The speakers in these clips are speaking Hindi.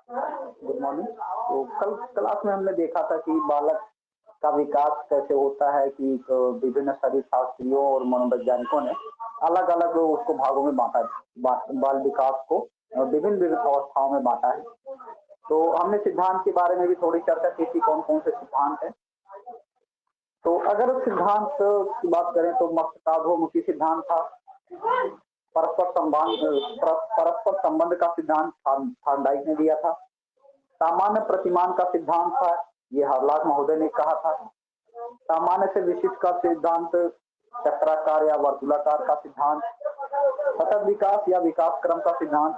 Good morning. तो कल क्लास में हमने देखा था कि बालक का विकास कैसे होता है कि विभिन्न शरीर शास्त्रियों और मनोवैज्ञानिकों ने अलग अलग उसको भागों में बांटा है। बाल विकास को विभिन्न विभिन्न अवस्थाओं में बांटा है। तो हमने सिद्धांत के बारे में भी थोड़ी चर्चा की थी, कौन कौन से सिद्धांत है। तो अगर सिद्धांत की बात करें तो मस्तिष्काभिमुखी सिद्धांत था, परस्पर संबंध का सिद्धांत थॉर्नडाइक ने दिया था, सामान्य प्रतिमान का सिद्धांत था, ये हरलाक महोदय ने कहा था, सामान्य से विशिष्ट का सिद्धांत चक्राकार या वर्तुलाकार का सिद्धांत, सतत विकास या विकास क्रम का सिद्धांत,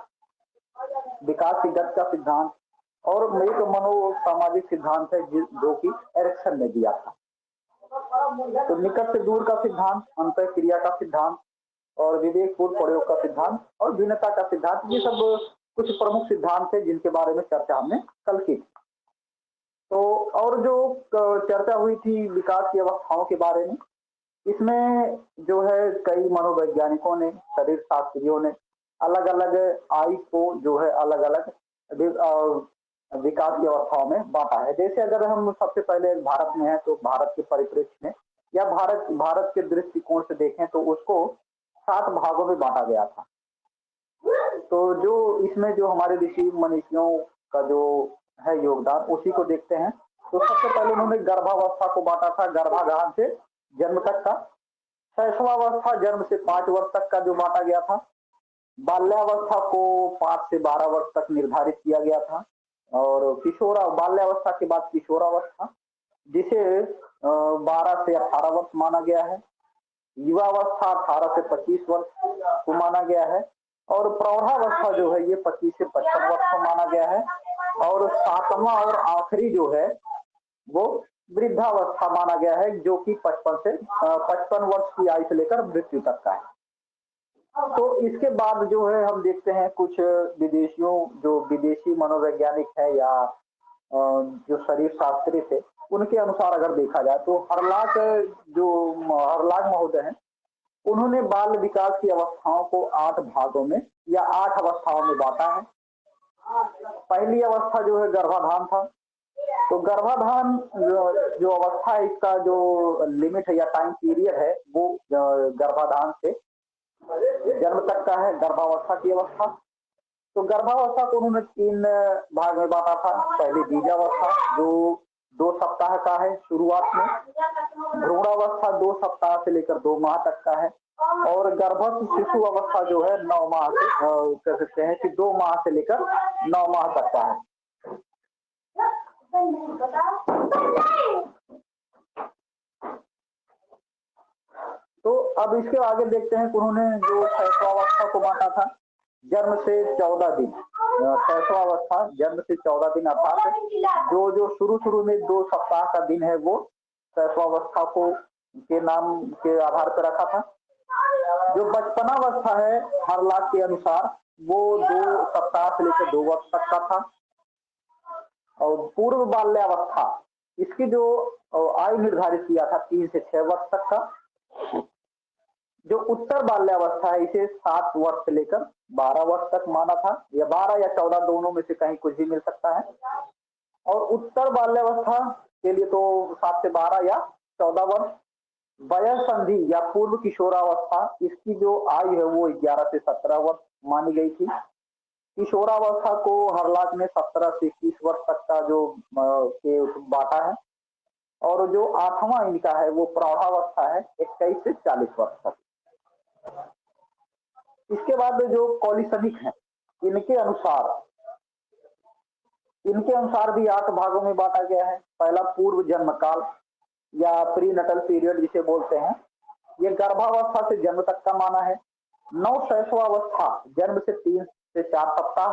विकास की गति का सिद्धांत, और एक मनोसामाजिक सिद्धांत है जो कि एरिक्सन ने दिया था। तो निकट से दूर का सिद्धांत, अंतर क्रिया का सिद्धांत और विवेकपूर्ण प्रयोग का सिद्धांत और भिन्नता का सिद्धांत, ये सब कुछ प्रमुख सिद्धांत थे जिनके बारे में चर्चा हमने कल की थी। तो और जो चर्चा हुई थी विकास की अवस्थाओं के बारे में, इसमें जो है कई मनोवैज्ञानिकों ने, शरीर शास्त्रियों ने अलग अलग आयु को जो है अलग अलग विकास की अवस्थाओं में बांटा है। जैसे अगर हम सबसे पहले भारत में है तो भारत के परिप्रेक्ष्य में या भारत के दृष्टिकोण से देखें तो उसको 7 भागों में बांटा गया था। तो जो इसमें जो हमारे ऋषि मनीषियों का जो है योगदान, उसी को देखते हैं। तो सबसे पहले उन्होंने गर्भावस्था को बांटा था, गर्भाधान से जन्म तक का। शैशवावस्था जन्म से 5 वर्ष तक का जो बांटा गया था। बाल्यावस्था को 5 से 12 वर्ष तक निर्धारित किया गया था। और बाल्यावस्था के बाद किशोरावस्था, जिसे 12 से 18 वर्ष माना गया है। युवावस्था 18 से 25 वर्ष को माना गया है। और प्रौढ़ावस्था जो है ये 25 से 55 वर्ष को माना गया है। और 7वां और आखिरी जो है वो वृद्धावस्था माना गया है, जो कि 55 वर्ष की आयु से लेकर मृत्यु तक का है। तो इसके बाद जो है हम देखते हैं कुछ जो विदेशी मनोवैज्ञानिक है या जो शरीर शास्त्री थे, उनके अनुसार अगर देखा जाए तो हरलाक महोदय हैं, उन्होंने बाल विकास की अवस्थाओं को 8 भागों में या 8 अवस्थाओं में बांटा है। पहली अवस्था जो है गर्भाधान था। तो गर्भाधान जो अवस्था है, इसका जो लिमिट है या टाइम पीरियड है वो गर्भाधान से जन्म तक का है, गर्भावस्था की अवस्था। तो गर्भावस्था को उन्होंने 3 भाग में बांटा था। पहले बीजावस्था जो 2 सप्ताह का है शुरुआत में, भ्रूणावस्था 2 सप्ताह से लेकर 2 माह तक का है, और गर्भस्थ शिशु अवस्था जो है 9 माह से कह सकते हैं कि 2 माह से लेकर 9 माह तक का है। तो अब इसके आगे देखते हैं कि उन्होंने जो शैशवावस्था को बांटा था जन्म से 14 दिन। शैशवावस्था जन्म से 14 दिन, अर्थात जो शुरू में 2 सप्ताह का दिन है वो शैशवावस्था को के नाम के आधार पर रखा था। जो बचपनावस्था है हरलाक के अनुसार वो 2 सप्ताह से लेकर 2 वर्ष तक का था। और पूर्व बाल्यावस्था, इसकी जो आयु निर्धारित किया था 3 से 6 वर्ष तक का। जो उत्तर बाल्यावस्था है इसे 7 वर्ष से लेकर 12 वर्ष तक माना था, या 12 या 14 दोनों में से कहीं कुछ भी मिल सकता है। और उत्तर बाल्यावस्था के लिए तो 7 से 12 या 14 वर्ष। वयः संधि या पूर्व किशोरावस्था, इसकी जो आयु है वो 11 से 17 वर्ष मानी गई थी। किशोरावस्था को हरलाक ने 17 से 21 वर्ष तक का जो बांटा है। और जो 8वां इनका है वो प्रौढ़ावस्था है, 21 से 40 वर्ष तक। इसके बाद जो कॉलिसनिक है, इनके अनुसार भी 8 भागों में बांटा गया है। पहला पूर्व जन्म काल या प्री नटल पीरियड जिसे बोलते हैं, ये गर्भावस्था से जन्म तक का माना है। नवशैशवावस्था जन्म से 3 से 4 सप्ताह।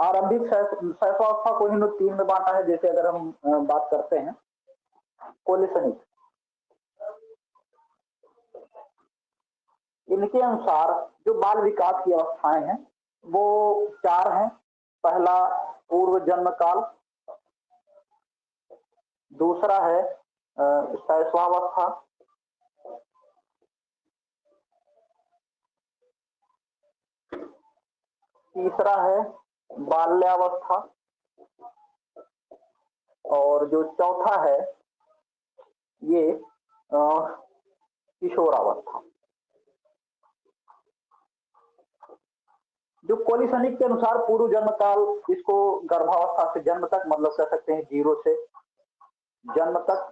आरंभिक शैशवावस्था को इन 3 में बांटा है। जैसे अगर हम बात करते हैं कोलिसनिक, इनके अनुसार जो बाल विकास की अवस्थाएं हैं वो 4 हैं। पहला पूर्व जन्म काल, दूसरा है शैशवावस्था, तीसरा है बाल्यावस्था, और जो चौथा है ये किशोरावस्था। जो कोलिसनिक के अनुसार पूर्व जन्म काल, इसको गर्भावस्था से जन्म तक, मतलब कह सकते हैं 0 से जन्म तक,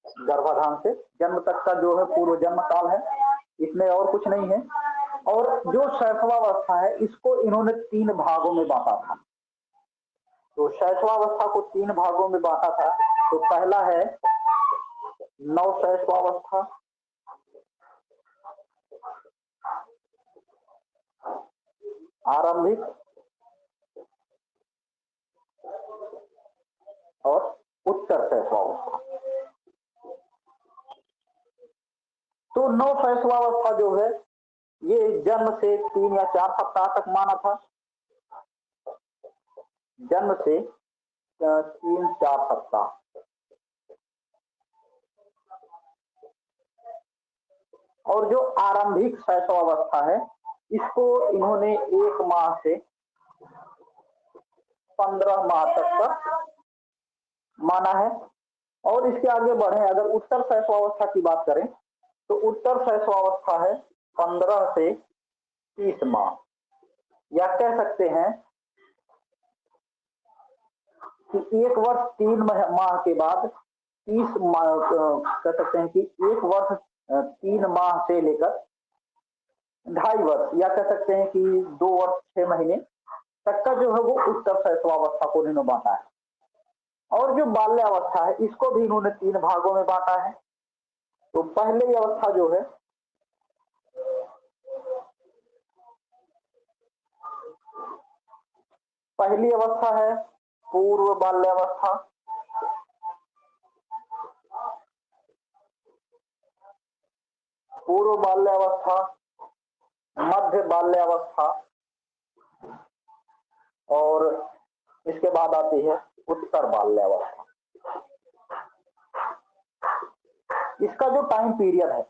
गर्भाधान से जन्म तक का जो है पूर्व जन्म काल है, इसमें और कुछ नहीं है। और जो शैशवावस्था है इसको इन्होंने 3 भागों में बांटा था। तो शैशवावस्था को 3 भागों में बांटा था। तो पहला है नवशैशवावस्था, आरंभिक और उत्तर शैशवावस्था। तो नवशैशवावस्था जो है ये जन्म से 3 या 4 सप्ताह तक माना था, जन्म से 3-4 सप्ताह। और जो आरंभिक शैशवावस्था है इसको इन्होंने 1 माह से 15 माह तक का माना है। और इसके आगे बढ़े, अगर उत्तर शैशवावस्था की बात करें तो उत्तर शैशवावस्था है 15 से 30 माह, या कह सकते हैं कि 1 वर्ष 3 माह के बाद 30 माह, कह सकते हैं कि 1 वर्ष 3 माह से लेकर 2.5 वर्ष, या कह सकते हैं कि 2 वर्ष 6 महीने तक का जो है वो उत्तर शैशवावस्था को इन्होंने बांटा है। और जो बाल्यावस्था है इसको भी इन्होंने 3 भागों में बांटा है। तो पहली अवस्था जो है पहली अवस्था है पूर्व बाल्यावस्था, पूर्व बाल्यावस्था, मध्य बाल्यावस्था, और इसके बाद आती है उत्तर बाल्यावस्था। इसका जो टाइम पीरियड है,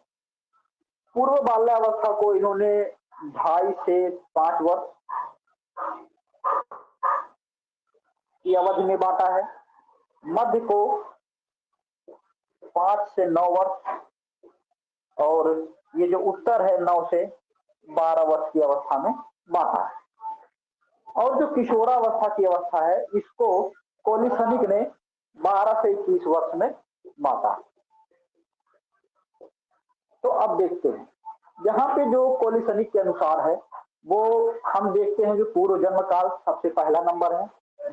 पूर्व बाल्यावस्था को इन्होंने 2.5 से 5 वर्ष की अवधि में बांटा है, मध्य को 5 से 9 वर्ष, और ये जो उत्तर है 9 से 12 वर्ष की अवस्था में बांटा है। और जो किशोरावस्था की अवस्था है इसको कोलिसनिक ने 12 से 21 वर्ष में बांटा। तो अब देखते हैं यहाँ पे जो कोलिसनिक के अनुसार है वो हम देखते हैं जो पूर्व जन्म काल सबसे पहला नंबर है,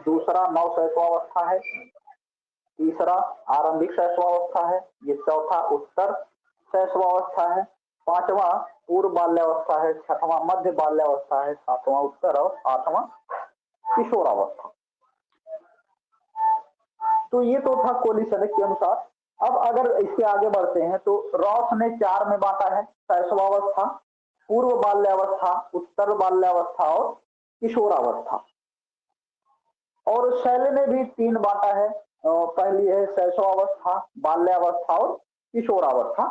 दूसरा नवशैशवावस्था है, तीसरा आरंभिक शैशवावस्था है, ये चौथा उत्तर शैशवावस्था है, पांचवा पूर्व बाल्यावस्था है, छठवां मध्य बाल्यावस्था है, सातवां उत्तर और आठवां किशोरावस्था। तो ये तो था कोलिसनिक के अनुसार। अब अगर इसके आगे बढ़ते हैं तो रॉस ने 4 में बांटा है, शैशवावस्था, पूर्व बाल्यावस्था, उत्तर बाल्यावस्था और किशोरावस्था। और शैल ने भी 3 बांटा है, पहली है शैशवावस्था, बाल्यावस्था और किशोरावस्था।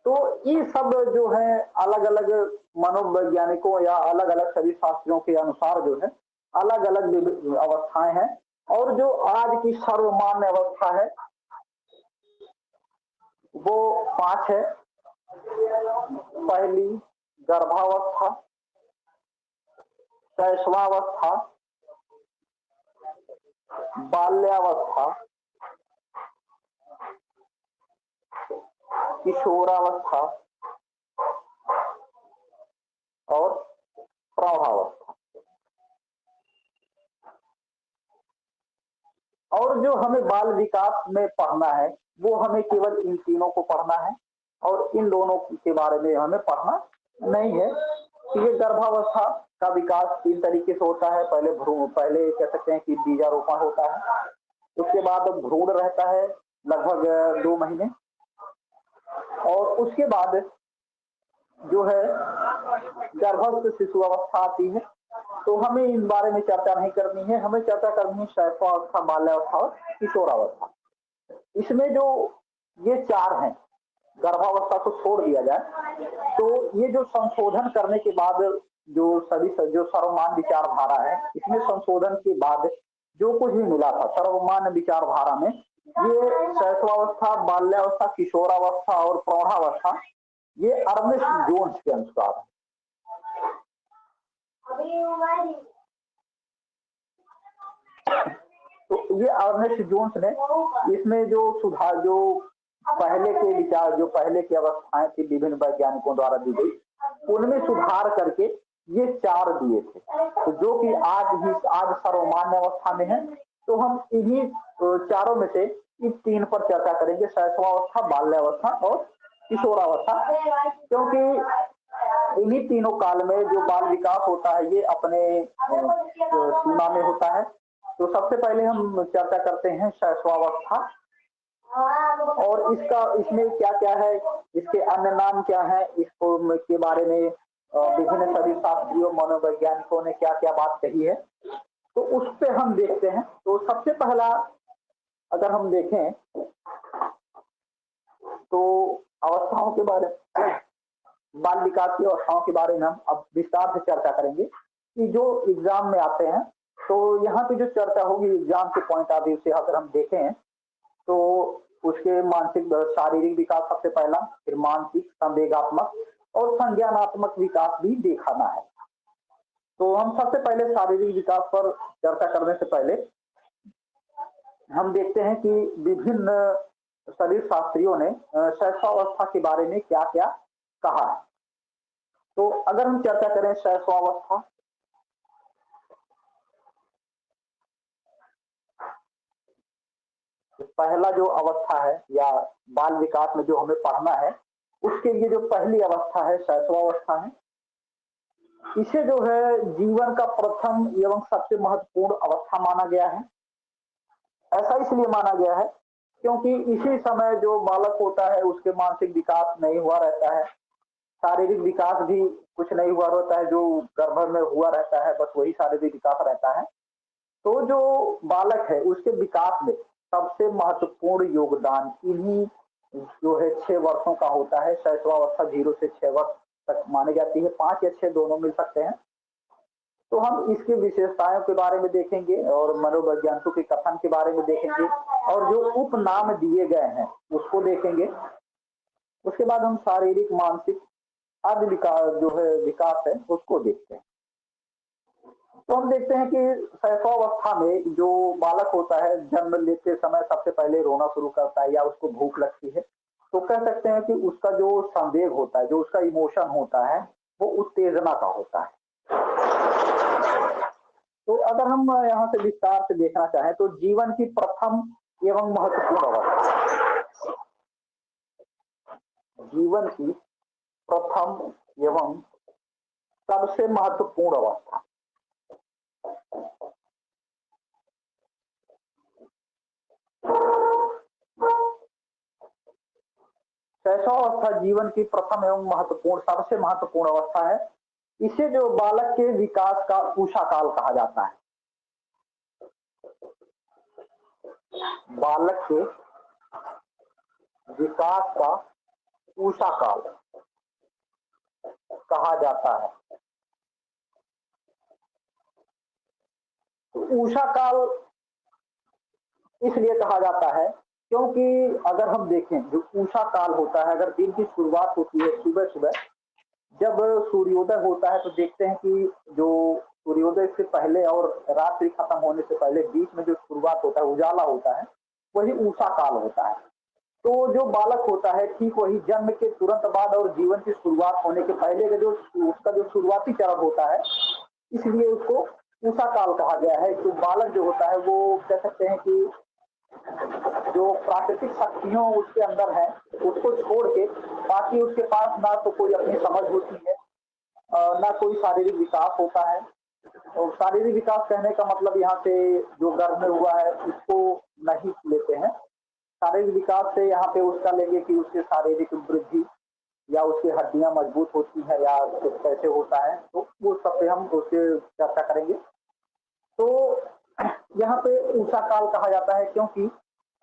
तो ये सब जो है अलग अलग मनोवैज्ञानिकों या अलग अलग सभी शास्त्रियों के अनुसार जो है अलग अलग अवस्थाएं हैं। और जो आज की सर्वमान्य अवस्था है वो 5 है। पहली गर्भावस्था, शैशवावस्था, बाल्यावस्था, किशोरावस्था और प्रौढ़ावस्था। और जो हमें बाल विकास में पढ़ना है वो हमें केवल इन तीनों को पढ़ना है, और इन दोनों के बारे में हमें पढ़ना नहीं है। ये गर्भावस्था का विकास 3 तरीके से होता है। पहले कह सकते हैं कि बीजारोपण होता है, उसके बाद भ्रूण रहता है लगभग 2 महीने, और उसके बाद जो है गर्भस्थ शिशु अवस्था आती है। तो हमें इन बारे में चर्चा नहीं करनी है, हमें चर्चा करनी है शैशवावस्था, बाल्यावस्था और किशोरावस्था। इसमें जो ये 4 हैं गर्भावस्था को छोड़ दिया जाए, तो ये जो संशोधन करने के बाद जो सर्वमान्य विचारधारा है, इसमें संशोधन के बाद जो कुछ भी मिला था सर्वमान्य विचारधारा में, ये शैशवावस्था, बाल्यावस्था, किशोरावस्था और प्रौढ़ावस्था, ये अर्नेस्ट जोन्स के अनुसार है। तो ये अर्नेस्ट जोन्स ने इसमें जो सुधार, जो पहले के विचार, जो पहले की अवस्थाएं थी विभिन्न वैज्ञानिकों द्वारा दी गई, उनमें सुधार करके ये 4 दिए थे, तो जो कि आज सर्वमान्य अवस्था में है। तो हम इन्हीं चारों में से इन 3 पर चर्चा करेंगे, शैशवावस्था, बाल्यावस्था और किशोरावस्था, क्योंकि इन्हीं तीनों काल में जो बाल विकास होता है ये अपने सीमा में होता है। तो सबसे पहले हम चर्चा करते हैं शैशवावस्था, और इसमें क्या क्या है, इसके अन्य नाम क्या है, इसको के बारे में विभिन्न शरीर शास्त्रियों, मनोवैज्ञानिकों ने क्या क्या बात कही है, तो उस पे हम देखते हैं। तो सबसे पहला अगर हम देखें तो अवस्थाओं के बारे में, बाल विकास की अवस्थाओं के बारे में हम अब विस्तार से चर्चा करेंगे कि जो एग्जाम में आते हैं, तो यहाँ पे जो चर्चा होगी एग्जाम के पॉइंट ऑफ व्यू से अगर हम देखें तो उसके मानसिक शारीरिक विकास सबसे पहला, फिर मानसिक, संवेगात्मक और संज्ञानात्मक विकास भी दिखाना है। तो हम सबसे पहले शारीरिक विकास पर चर्चा करने से पहले हम देखते हैं कि विभिन्न शरीर शास्त्रियों ने शैशवावस्था के बारे में क्या क्या कहा है। तो अगर हम चर्चा करें शैशवावस्था, पहला जो अवस्था है या बाल विकास में जो हमें पढ़ना है, उसके लिए जो पहली अवस्था है शैशवावस्था है। इसे जो है जीवन का प्रथम एवं सबसे महत्वपूर्ण अवस्था माना गया है। ऐसा इसलिए माना गया है क्योंकि इसी समय जो बालक होता है उसके मानसिक विकास नहीं हुआ रहता है, शारीरिक विकास भी कुछ नहीं हुआ रहता है, जो गर्भ में हुआ रहता है बस वही शारीरिक विकास रहता है। तो जो बालक है उसके विकास में सबसे महत्वपूर्ण योगदान इन्हीं जो है 6 वर्षों का होता है। शैशवावस्था 0 से 6 वर्ष तक मानी जाती है, 5 या 6 दोनों मिल सकते हैं। तो हम इसकी विशेषताओं के बारे में देखेंगे और मनोवैज्ञानिकों के कथन के बारे में देखेंगे और जो उपनाम दिए गए हैं उसको देखेंगे। उसके बाद हम शारीरिक, मानसिक आदि विकास जो है विकास है उसको देखते हैं। तो हम देखते हैं कि शैशवावस्था में जो बालक होता है जन्म लेते समय सबसे पहले रोना शुरू करता है या उसको भूख लगती है, तो कह सकते हैं कि उसका जो संवेग होता है, जो उसका इमोशन होता है वो उत्तेजना का होता है। तो अगर हम यहाँ से विस्तार से देखना चाहें तो जीवन की प्रथम एवं महत्वपूर्ण अवस्था, जीवन की प्रथम एवं सबसे महत्वपूर्ण अवस्था, शैशवावस्था जीवन की प्रथम एवं महत्वपूर्ण, सबसे महत्वपूर्ण अवस्था है। इसे जो बालक के विकास का ऊषा काल कहा जाता है। बालक के विकास का ऊषा काल कहा जाता है। तो ऊषा काल इसलिए कहा जाता है क्योंकि अगर हम देखें जो ऊषा काल होता है, अगर दिन की शुरुआत होती है सुबह सुबह जब सूर्योदय होता है, तो देखते हैं कि जो सूर्योदय से पहले और रात्रि खत्म होने से पहले बीच में जो शुरुआत होता है, उजाला होता है, वही ऊषा काल होता है। तो जो बालक होता है ठीक वही जन्म के तुरंत बाद और जीवन की शुरुआत होने के पहले का जो उसका जो शुरुआती चरण होता है, इसलिए उसको ऊषा काल कहा गया है। तो बालक जो होता है वो कह सकते हैं कि जो प्राकृतिक शक्तियों उसके अंदर है उसको छोड़ के बाकी उसके पास ना तो कोई अपनी समझ होती है, ना कोई शारीरिक विकास होता है। और शारीरिक विकास कहने का मतलब यहाँ से जो गर्भ में हुआ है उसको नहीं लेते हैं। शारीरिक विकास से यहाँ पे उसका लेंगे कि उसके शारीरिक वृद्धि या उसकी हड्डियां मजबूत होती है या कैसे होता है, तो वो सब पे हम उसके चर्चा करेंगे। तो यहाँ पे ऊषा काल कहा जाता है क्योंकि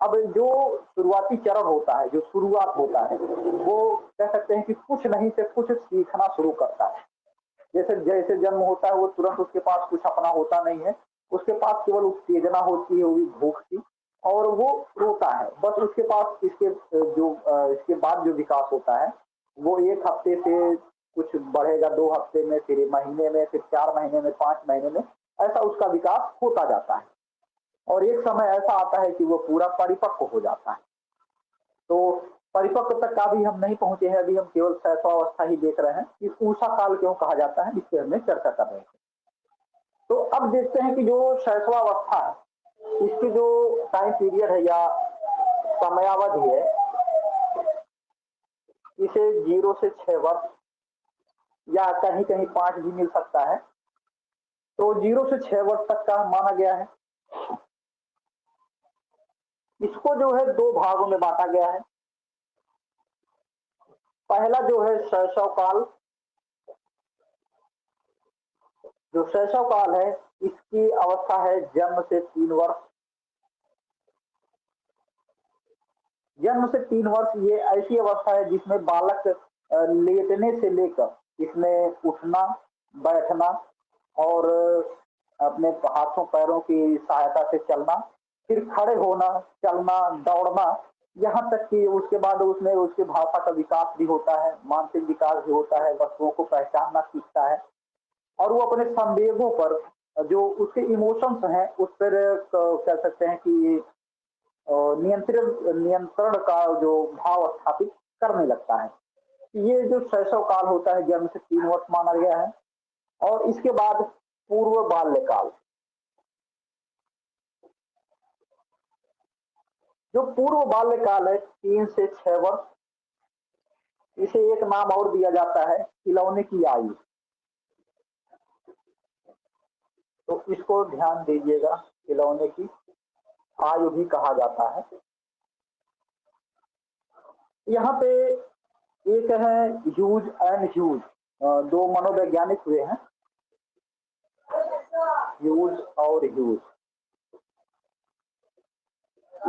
अब जो शुरुआती चरण होता है, जो शुरुआत होता है, वो कह सकते हैं कि कुछ नहीं से कुछ सीखना शुरू करता है। जैसे जैसे जन्म होता है वो तुरंत उसके पास कुछ अपना होता नहीं है, उसके पास केवल उत्तेजना होती है, वही भूख की, और वो रोता है। बस उसके पास इसके बाद जो विकास होता है वो 1 हफ्ते से कुछ बढ़ेगा, 2 हफ्ते में, फिर महीने में, फिर 4 महीने में, 5 महीने में, ऐसा उसका विकास होता जाता है। और एक समय ऐसा आता है कि वो पूरा परिपक्व हो जाता है। तो परिपक्व तक का भी हम नहीं पहुंचे हैं, अभी हम केवल शैशवावस्था ही देख रहे हैं कि ऊषा काल क्यों कहा जाता है, इस पे हमने चर्चा कर रहे थे। तो अब देखते हैं कि जो शैशवावस्था है, इसकी जो टाइम पीरियड है या समयावधि है, इसे 0 से 6 वर्ष या कहीं कहीं 5 भी मिल सकता है। तो 0 से 6 वर्ष तक का माना गया है। इसको जो है 2 भागों में बांटा गया है। पहला जो है शैशव काल, जो शैशव काल है इसकी अवस्था है जन्म से 3 वर्ष। जन्म से 3 वर्ष ये ऐसी अवस्था है जिसमें बालक लेटने से लेकर इसमें उठना, बैठना और अपने हाथों पैरों की सहायता से चलना, फिर खड़े होना, चलना, दौड़ना, यहाँ तक कि उसके बाद उसमें उसकी भाषा का विकास भी होता है, मानसिक विकास भी होता है, वस्तुओं को पहचानना सीखता है, और वो अपने संवेगों पर, जो उसके इमोशंस हैं उस पर कह सकते हैं कि नियंत्रण नियंत्रण का जो भाव स्थापित करने लगता है। ये जो शैशव काल होता है जन्म से 3 वर्ष माना गया है। और इसके बाद पूर्व बाल्यकाल, जो पूर्व बाल्यकाल है 3 से 6 वर्ष, इसे एक नाम और दिया जाता है खिलौने की आयु। तो इसको ध्यान दीजिएगा, खिलौने की आयु भी कहा जाता है। यहाँ पे एक है ह्यूज एंड ह्यूज, 2 मनोवैज्ञानिक हुए हैं, ह्यूज और ह्यूज।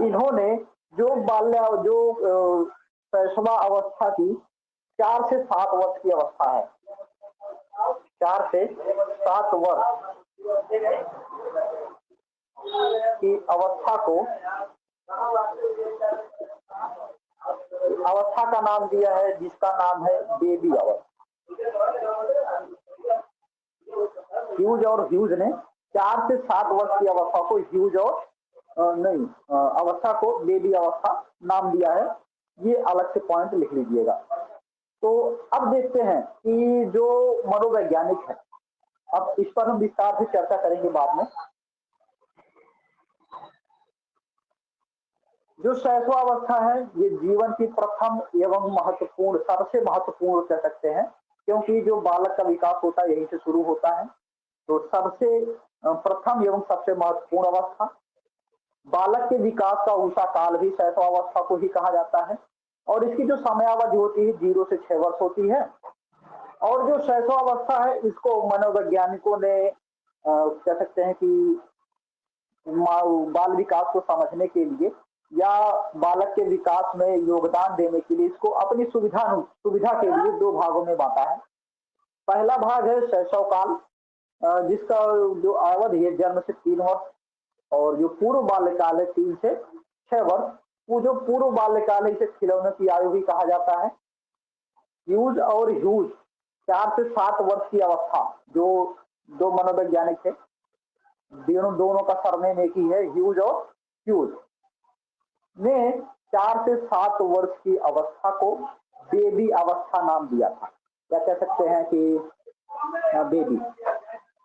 इन्होंने जो शैशवा अवस्था की 4 से 7 वर्ष की अवस्था है, 4 से 7 वर्ष की अवस्था का नाम दिया है, जिसका नाम है बेबी अवस्था। ह्यूज और ह्यूज ने 4 से 7 वर्ष की अवस्था को ह्यूज और नहीं अवस्था को बेबी अवस्था नाम दिया है। ये अलग से पॉइंट लिख लीजिएगा। तो अब देखते हैं कि जो मनोवैज्ञानिक है, अब इस पर हम विस्तार से चर्चा करेंगे बाद में। जो शैशवावस्था है ये जीवन की प्रथम एवं महत्वपूर्ण, सबसे महत्वपूर्ण कह सकते हैं, क्योंकि जो बालक का विकास होता है यहीं से शुरू होता है। तो सबसे प्रथम एवं सबसे महत्वपूर्ण अवस्था, बालक के विकास का ऊषा काल भी शैशवावस्था को ही कहा जाता है। और इसकी जो समयावधि होती है 0 से 6 वर्ष होती है। और जो शैशवावस्था है इसको मनोवैज्ञानिकों ने कह सकते हैं कि बाल विकास को समझने के लिए या बालक के विकास में योगदान देने के लिए इसको अपनी सुविधा के लिए 2 भागों में बांटा है। पहला भाग है शैशव काल, जिसका जो अवधि है जन्म से 3 वर्ष, और जो पूर्व बाल्यकाल है 3 से 6 वर्ष। वो जो पूर्व बाल्यकाल है इसे खिलौने की आयु भी कहा जाता है। ह्यूज और ह्यूज 4 से 7 वर्ष की अवस्था, जो 2 मनोवैज्ञानिक थे, दोनों का सरनेम एक ही है, ह्यूज और ह्यूज ने 4 से 7 वर्ष की अवस्था को बेबी अवस्था नाम दिया था। क्या कह सकते हैं कि बेबी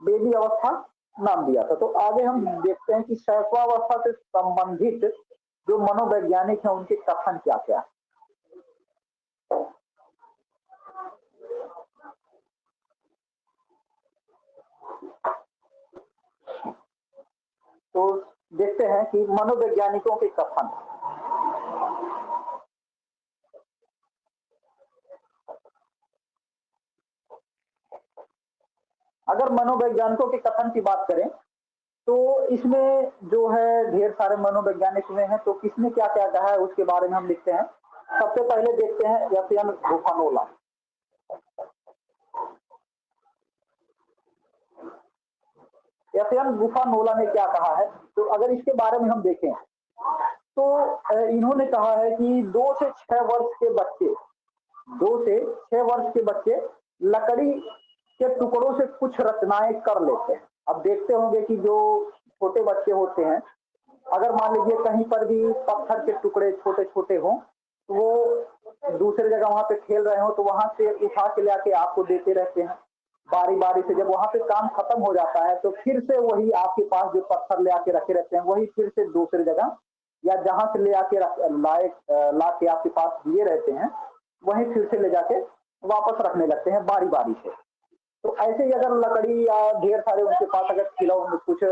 बेबी अवस्था नाम दिया था। तो आगे हम देखते हैं कि शैशवावस्था से संबंधित जो मनोवैज्ञानिक हैं उनके कथन क्या क्या। तो देखते हैं कि मनोवैज्ञानिकों के कथन। अगर मनोवैज्ञानिकों के कथन की बात करें तो इसमें जो है ढेर सारे मनोवैज्ञानिक हुए हैं, तो किसने क्या क्या कहा है उसके बारे में हम लिखते हैं। सबसे पहले देखते हैं एफएम बुफानोला। एफएम बुफानोला ने क्या कहा है, तो अगर इसके बारे में हम देखें तो इन्होंने कहा है कि 2 से 6 वर्ष के बच्चे, 2 से 6 वर्ष के बच्चे लकड़ी के टुकड़ों से कुछ रचनाएं कर लेते हैं। अब देखते होंगे कि जो छोटे बच्चे होते हैं, अगर मान लीजिए कहीं पर भी पत्थर के टुकड़े छोटे छोटे हों, तो वो दूसरे जगह वहां पे खेल रहे हो तो वहां से उठा के लाके आपको देते रहते हैं बारी बारी से। जब वहां पे काम खत्म हो जाता है तो फिर से वही आपके पास जो पत्थर ले आके रखे रहते हैं, वही फिर से दूसरी जगह या जहां से ले आके लाए ला के आपके पास दिए रहते हैं, वहीं फिर से ले जाके वापस रखने लगते हैं बारी बारी से। तो ऐसे ही अगर लकड़ी या ढेर सारे उनके पास अगर खिलौने कुछ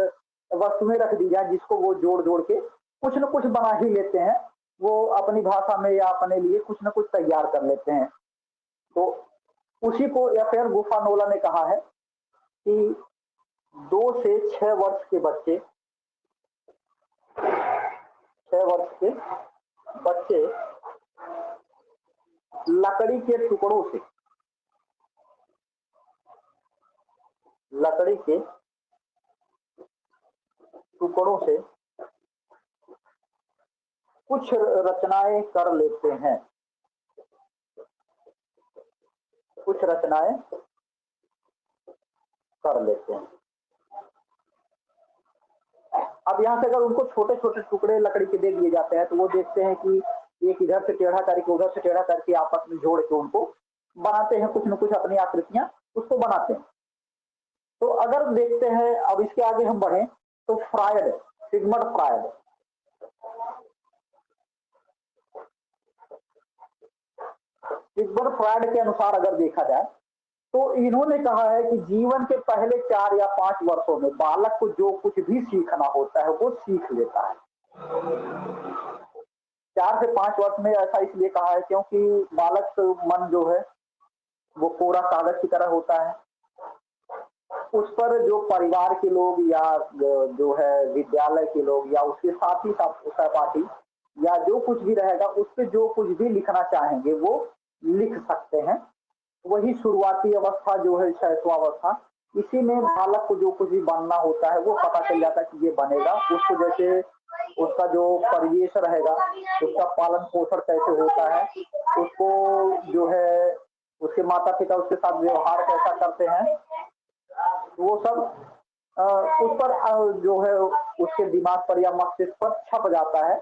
वस्तुएं रख दी जाए जिसको वो जोड़ जोड़ के कुछ न कुछ बना ही लेते हैं, वो अपनी भाषा में या अपने लिए कुछ न कुछ तैयार कर लेते हैं। तो उसी को या फिर गुफानोला ने कहा है कि 2 से 6 वर्ष के बच्चे, 6 वर्ष के बच्चे लकड़ी के टुकड़ों से, लकड़ी के टुकड़ों से कुछ रचनाएं कर लेते हैं, कुछ रचनाएं कर लेते हैं। अब यहाँ से अगर उनको छोटे छोटे टुकड़े लकड़ी के दे दिए जाते हैं तो वो देखते हैं कि एक इधर से टेढ़ा करके उधर से टेढ़ा करके आपस में जोड़ के उनको बनाते हैं, कुछ न कुछ अपनी आकृतियां उसको बनाते हैं। तो अगर देखते हैं, अब इसके आगे हम बढ़े तो Freud, Sigmund Freud, Sigmund Freud के अनुसार अगर देखा जाए तो इन्होंने कहा है कि जीवन के पहले 4 या 5 वर्षों में बालक को जो कुछ भी सीखना होता है वो सीख लेता है। 4 से 5 वर्ष में ऐसा इसलिए कहा है क्योंकि बालक मन जो है वो कोरा कागज की तरह होता है। उस पर जो परिवार के लोग या जो है विद्यालय के लोग या उसके साथी सहपाठी या जो कुछ भी रहेगा उस पर जो कुछ भी लिखना चाहेंगे वो लिख सकते हैं। वही शुरुआती अवस्था जो है शैशवावस्था, इसी में बालक को जो कुछ भी बनना होता है वो पता चल जाता है कि ये बनेगा। उसको जैसे उसका जो परिवेश रहेगा, उसका पालन पोषण कैसे होता है, उसको जो है उसके माता पिता उसके साथ व्यवहार कैसा करते हैं, वो सब उस पर जो है उसके दिमाग पर या मस्तिष्क पर छप जाता है।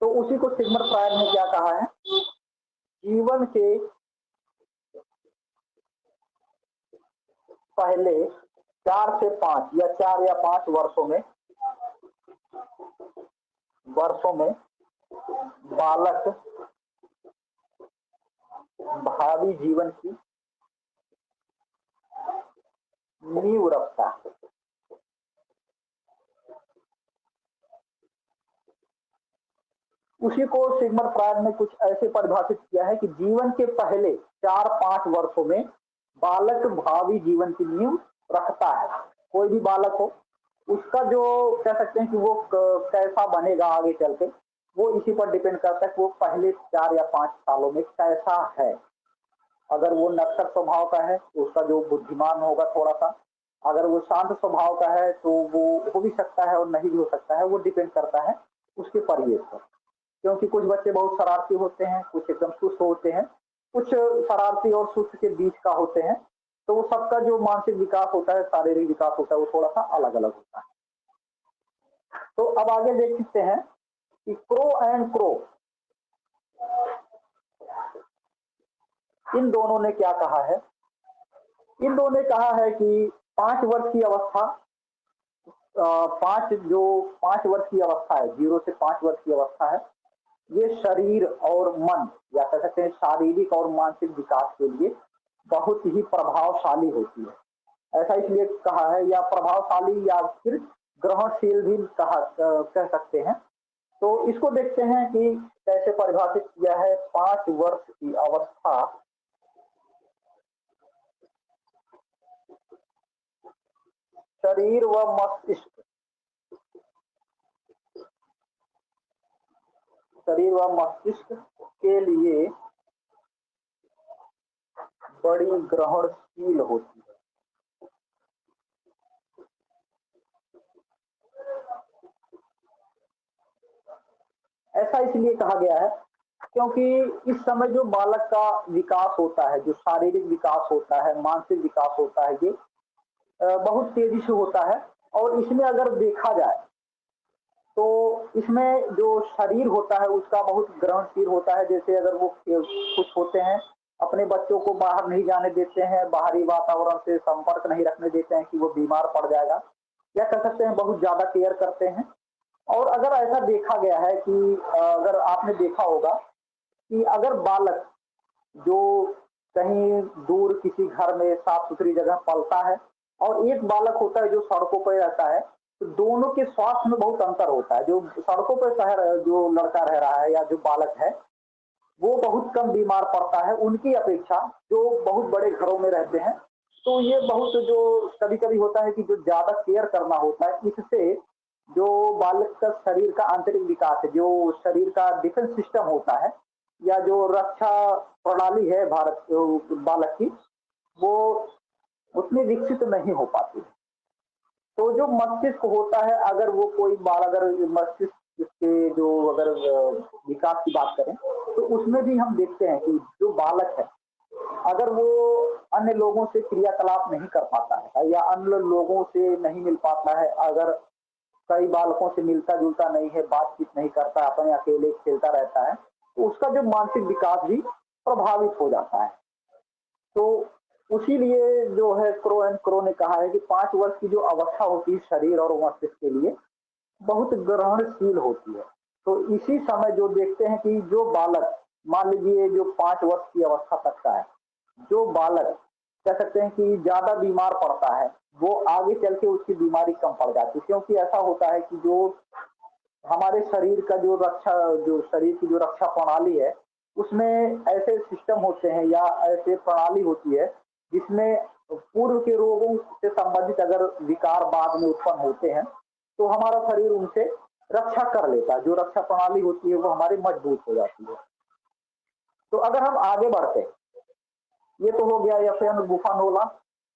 तो उसी को सिगमंड फ्रायड ने क्या कहा है, जीवन के पहले 4 से 5 वर्षों में बालक भावी जीवन की नींव रखता है। उसी को सिगमंड फ्रायड ने कुछ ऐसे परिभाषित किया है कि जीवन के पहले 4-5 वर्षों में बालक भावी जीवन की नींव रखता है। कोई भी बालक हो उसका जो कह सकते हैं कि वो कैसा बनेगा आगे चल के, वो इसी पर डिपेंड करता है कि वो पहले 4 या 5 सालों में कैसा है। अगर वो नक्सर स्वभाव का है तो उसका जो बुद्धिमान होगा थोड़ा सा, अगर वो शांत स्वभाव का है तो वो हो भी सकता है और नहीं भी हो सकता है, वो डिपेंड करता है उसके परिवेश पर। क्योंकि कुछ बच्चे बहुत शरारती होते हैं, कुछ एकदम सुस्त होते हैं, कुछ शरारती और सुस्त के बीच का होते हैं। तो वो सबका जो मानसिक विकास होता है, शारीरिक विकास होता है, वो थोड़ा सा अलग अलग होता है। तो अब आगे देख सकते हैं कि क्रो एंड क्रो, इन दोनों ने क्या कहा है। इन दोनों ने कहा है कि 5 वर्ष की अवस्था, 5 वर्ष की अवस्था है, 0 से 5 वर्ष की अवस्था है, ये शरीर और मन या कह सकते हैं शारीरिक और मानसिक विकास के लिए बहुत ही प्रभावशाली होती है। ऐसा इसलिए कहा है, या प्रभावशाली या फिर ग्रहणशील भी कह सकते हैं। तो इसको देखते हैं कि कैसे परिभाषित किया है। 5 वर्ष की अवस्था शरीर व मस्तिष्क शरीर व मस्तिष्क के लिए बड़ी ग्रहणशील होती है। ऐसा इसलिए कहा गया है क्योंकि इस समय जो बालक का विकास होता है, जो शारीरिक विकास होता है, मानसिक विकास होता है, ये बहुत तेजी से होता है। और इसमें अगर देखा जाए तो इसमें जो शरीर होता है उसका बहुत ग्रहणशील होता है। जैसे अगर वो कुछ होते हैं, अपने बच्चों को बाहर नहीं जाने देते हैं, बाहरी वातावरण से संपर्क नहीं रखने देते हैं कि वो बीमार पड़ जाएगा, या कह सकते हैं बहुत ज्यादा केयर करते हैं। और अगर ऐसा देखा गया है कि अगर आपने देखा होगा कि अगर बालक जो कहीं दूर किसी घर में साफ सुथरी जगह पलता है और एक बालक होता है जो सड़कों पर रहता है, तो दोनों के स्वास्थ्य में बहुत अंतर होता है। जो सड़कों पर शहर जो लड़का रह रहा है या जो बालक है, वो बहुत कम बीमार पड़ता है उनकी अपेक्षा जो बहुत बड़े घरों में रहते हैं। तो ये बहुत जो कभी कभी होता है कि जो ज्यादा केयर करना होता है, इससे जो बालक का शरीर का आंतरिक विकास है, जो शरीर का डिफेंस सिस्टम होता है, या जो रक्षा प्रणाली है भारत बालक की, वो उतनी विकसित नहीं हो पाती। तो जो मस्तिष्क होता है, अगर वो कोई बाल अगर मस्तिष्क के जो अगर विकास की बात करें तो उसमें भी हम देखते हैं कि जो बालक है, अगर वो अन्य लोगों से क्रियाकलाप नहीं कर पाता है या अन्य लोगों से नहीं मिल पाता है, अगर कई बालकों से मिलता जुलता नहीं है, बातचीत नहीं करता, अपने अकेले खेलता रहता है, तो उसका जो मानसिक विकास भी प्रभावित हो जाता है। तो उसीलिए जो है क्रो एंड क्रो ने कहा है कि 5 वर्ष की जो अवस्था होती है शरीर और मस्तिष्क के लिए बहुत ग्रहणशील होती है। तो इसी समय जो देखते हैं कि जो बालक, मान लीजिए जो 5 वर्ष की अवस्था तक का है, जो बालक कह सकते हैं कि ज्यादा बीमार पड़ता है, वो आगे चल के उसकी बीमारी कम पड़ जाती है। क्योंकि ऐसा होता है कि जो हमारे शरीर का जो शरीर की जो रक्षा प्रणाली है, उसमें ऐसे सिस्टम होते हैं या ऐसे प्रणाली होती है जिसमें पूर्व के रोगों से संबंधित अगर विकार बाद में उत्पन्न होते हैं, तो हमारा शरीर उनसे रक्षा कर लेता है। जो रक्षा प्रणाली होती है वो हमारी मजबूत हो जाती है। तो अगर हम आगे बढ़ते, ये तो हो गया एफएम बुफानोला,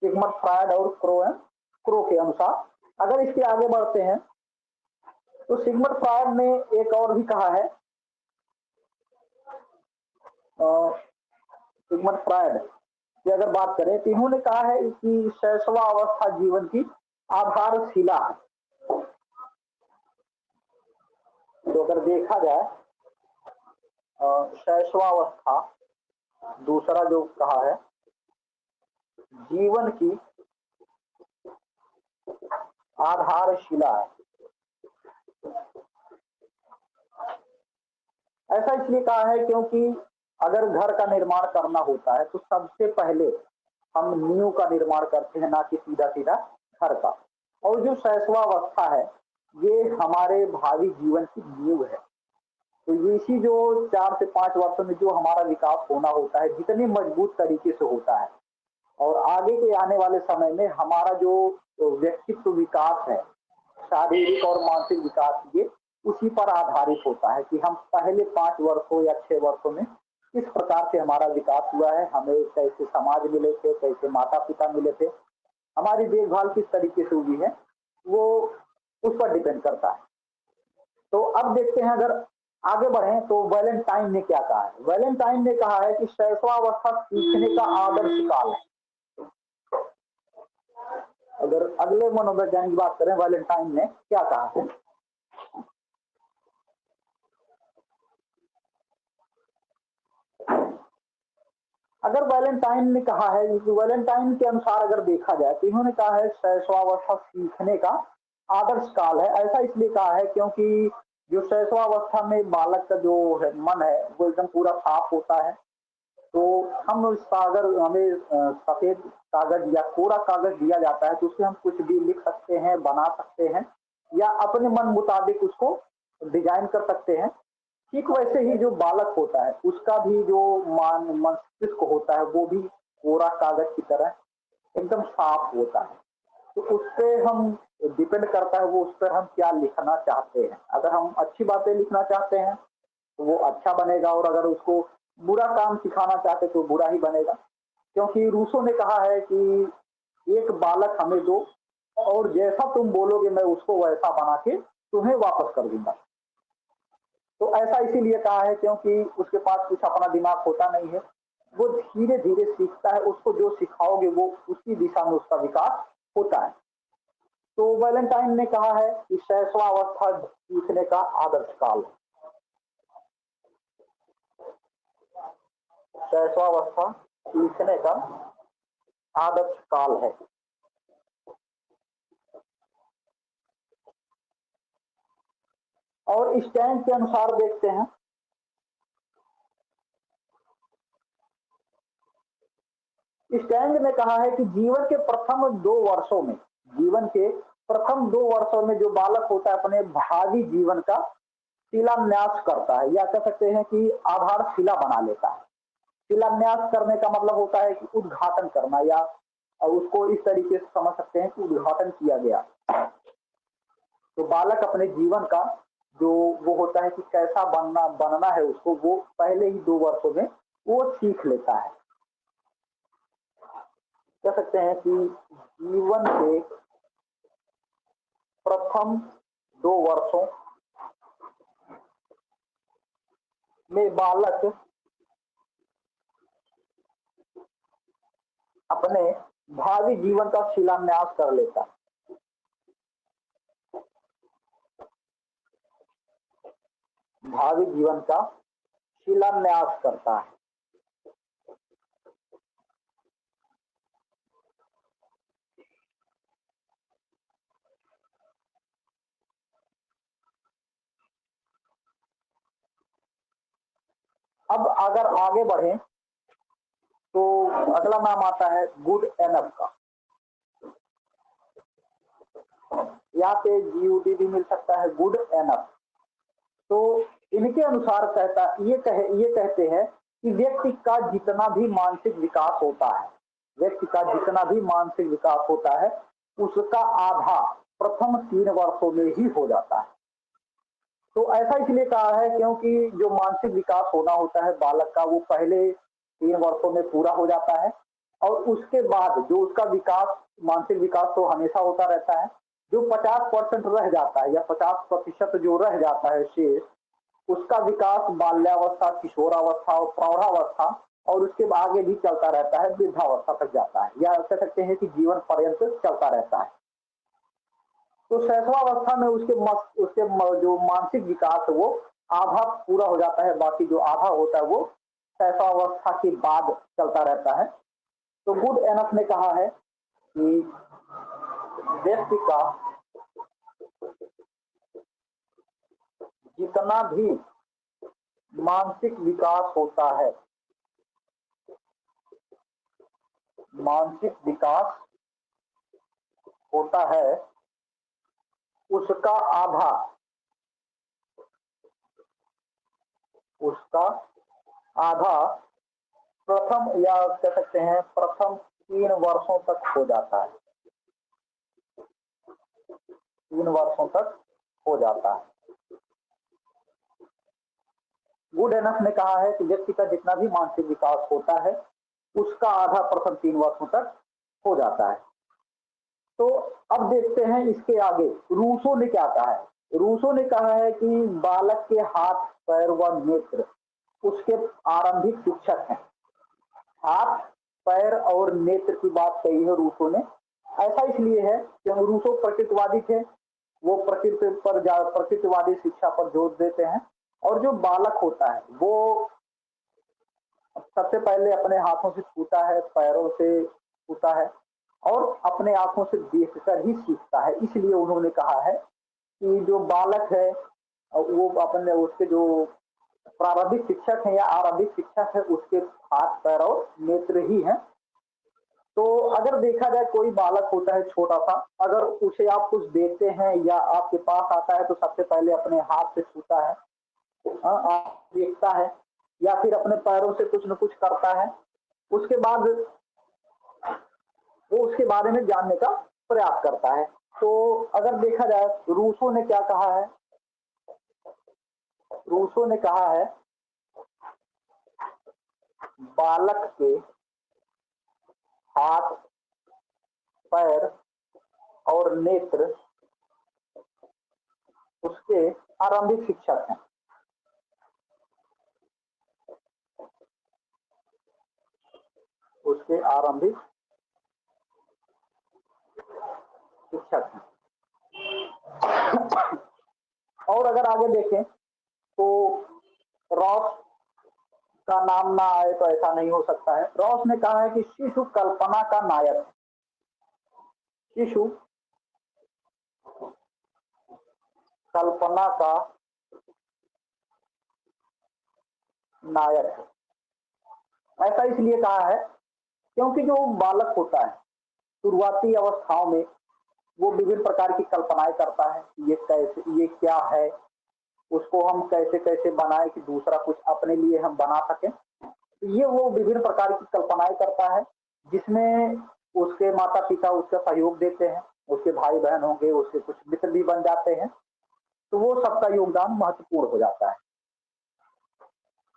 सिगमंड फ्रायड और क्रो के अनुसार। अगर इसके आगे बढ़ते हैं तो सिगमंड फ्रायड ने एक और भी कहा है, सिगमंड फ्रायड की अगर बात करें तो इन्होंने कहा है कि शैशवावस्था जीवन की आधारशिला है। तो अगर देखा जाए शैशवावस्था, दूसरा जो कहा है जीवन की आधारशिला है। ऐसा इसलिए कहा है क्योंकि अगर घर का निर्माण करना होता है तो सबसे पहले हम नींव का निर्माण करते हैं, ना कि सीधा सीधा घर का। और जो शैशवावस्था है ये हमारे भावी जीवन की नींव है। तो ये इसी जो 4 से 5 वर्षों में जो हमारा विकास होना होता है, जितने मजबूत तरीके से होता है, और आगे के आने वाले समय में हमारा जो व्यक्तित्व विकास है, शारीरिक और मानसिक विकास, ये उसी पर आधारित होता है कि हम पहले 5 वर्षों या 6 वर्षों में किस प्रकार से हमारा विकास हुआ है, हमें कैसे समाज मिले थे, कैसे माता पिता मिले थे, हमारी देखभाल किस तरीके से हुई है, वो उस पर डिपेंड करता है। तो अब देखते हैं, अगर आगे बढ़े तो वैलेंटाइन ने क्या कहा है। वैलेंटाइन ने कहा है कि शैशवावस्था सीखने का आदर्श काल है। अगर अगले मनोवैज्ञानिक की बात करें, वैलेंटाइन ने क्या कहा है, अगर वैलेंटाइन ने कहा है, वैलेंटाइन के अनुसार अगर देखा जाए तो इन्होंने कहा है शैशवावस्था सीखने का आदर्श काल है। ऐसा इसलिए कहा है क्योंकि जो शैशवावस्था में बालक का जो है मन है वो एकदम पूरा साफ होता है। तो हम अगर हमें सफेद कागज या कोरा कागज दिया जाता है तो उससे हम कुछ भी लिख सकते हैं, बना सकते हैं, या अपने मन मुताबिक उसको डिजाइन कर सकते हैं। ठीक वैसे ही जो बालक होता है उसका भी जो मान मस्तिष्क होता है वो भी कोरा कागज की तरह एकदम साफ होता है। तो उस पर हम डिपेंड करता है वो उस पर हम क्या लिखना चाहते हैं। अगर हम अच्छी बातें लिखना चाहते हैं तो वो अच्छा बनेगा, और अगर उसको बुरा काम सिखाना चाहते तो बुरा ही बनेगा। क्योंकि रूसो ने कहा है कि एक बालक हमें दो, और जैसा तुम बोलोगे मैं उसको वैसा बना के तुम्हें वापस कर दूंगा। तो ऐसा इसीलिए कहा है क्योंकि उसके पास कुछ अपना दिमाग होता नहीं है, वो धीरे धीरे सीखता है, उसको जो सिखाओगे वो उसी दिशा में उसका विकास होता है। तो वैलेंटाइन ने कहा है कि शैशवावस्था सीखने का आदर्श काल है। शैशवावस्था सीखने का आदर्श काल है। और इस टैंक के अनुसार देखते हैं, स्टैंग ने कहा है कि जीवन के प्रथम 2 वर्षों में, जीवन के प्रथम 2 वर्षों में जो बालक होता है अपने भावी जीवन का शिलान्यास करता है, या कह सकते हैं कि आधारशिला बना लेता है। शिलान्यास करने का मतलब होता है कि उद्घाटन करना, या उसको इस तरीके से समझ सकते हैं कि उद्घाटन किया गया। तो बालक अपने जीवन का जो वो होता है कि कैसा बनना है उसको, वो पहले ही 2 वर्षों में वो सीख लेता है। कह सकते हैं कि जीवन के प्रथम 2 वर्षों में बालक अपने भावी जीवन का शिलान्यास कर लेता है। भावी जीवन का शिलान्यास करता है। अब अगर आगे बढ़े तो अगला नाम आता है गुड एनफ का। यहाँ पे GUD भी मिल सकता है, गुड एनफ। तो इनके अनुसार ये कहते हैं कि व्यक्ति का जितना भी मानसिक विकास होता है, व्यक्ति का जितना भी मानसिक विकास होता है उसका आधा प्रथम 3 वर्षों में ही हो जाता है। तो ऐसा इसलिए कहा है क्योंकि जो मानसिक विकास होना होता है बालक का वो पहले 3 वर्षों में पूरा हो जाता है, और उसके बाद जो उसका विकास, मानसिक विकास तो हमेशा होता रहता है। जो 50% रह जाता है, या 50% जो रह जाता है शेष, उसका विकास बाल्यावस्था, किशोरावस्था और प्रौढ़ावस्था, और उसके आगे भी चलता रहता है, वृद्धावस्था तक जाता है, या कह सकते हैं कि जीवन पर्यंत चलता रहता है। तो शैशवावस्था में उसके जो मानसिक विकास है वो आधा पूरा हो जाता है, बाकी जो आधा होता है वो शैशवावस्था के बाद चलता रहता है। तो गुड एनफ ने कहा है कि व्यक्ति का जितना भी मानसिक विकास होता है, मानसिक विकास होता है उसका आधा, उसका आधा प्रथम, या कह सकते हैं प्रथम 3 वर्षों तक हो जाता है, 3 वर्षों तक हो जाता है। गुड एनफ ने कहा है कि व्यक्ति का जितना भी मानसिक विकास होता है उसका आधा प्रथम 3 वर्षों तक हो जाता है। तो अब देखते हैं इसके आगे रूसो ने क्या कहा है। रूसो ने कहा है कि बालक के हाथ, पैर व नेत्र उसके आरंभिक शिक्षक हैं। हाथ, पैर और नेत्र की बात कही है रूसो ने। ऐसा इसलिए है क्योंकि रूसो प्रकृतिवादी थे, वो प्रकृतिवादी शिक्षा पर जोर देते हैं। और जो बालक होता है वो सबसे पहले अपने हाथों से छूता है, पैरों से छूता है, और अपने आंखों से देखकर ही सीखता है। इसलिए उन्होंने कहा है कि जो बालक है वो अपने उसके जो प्रारंभिक शिक्षक है या आरंभिक शिक्षक है उसके हाथ, पैर और नेत्र ही हैं। तो अगर देखा जाए कोई बालक होता है छोटा सा, अगर उसे आप कुछ देते हैं या आपके पास आता है तो सबसे पहले अपने हाथ से छूता है, आप देखता है, या फिर अपने पैरों से कुछ न कुछ करता है। उसके बाद वो उसके बारे में जानने का प्रयास करता है। तो अगर देखा जाए रूसो ने क्या कहा है, रूसो ने कहा है बालक के हाथ, पैर और नेत्र उसके आरंभिक शिक्षक हैं। उसके आरंभिक शिक्षक हैं। और अगर आगे देखें तो रॉस का नाम ना आए तो ऐसा नहीं हो सकता है। रॉस ने कहा है कि शिशु कल्पना का नायक है। शिशु कल्पना का नायक है। ऐसा इसलिए कहा है क्योंकि जो बालक होता है शुरुआती अवस्थाओं में वो विभिन्न प्रकार की कल्पनाएं करता है, ये कैसे, ये क्या है, उसको हम कैसे कैसे बनाए कि दूसरा कुछ अपने लिए हम बना सकें। ये वो विभिन्न प्रकार की कल्पनाएं करता है जिसमें उसके माता पिता उसका सहयोग देते हैं, उसके भाई बहन होंगे, उसके कुछ मित्र भी बन जाते हैं, तो वो सबका योगदान महत्वपूर्ण हो जाता है।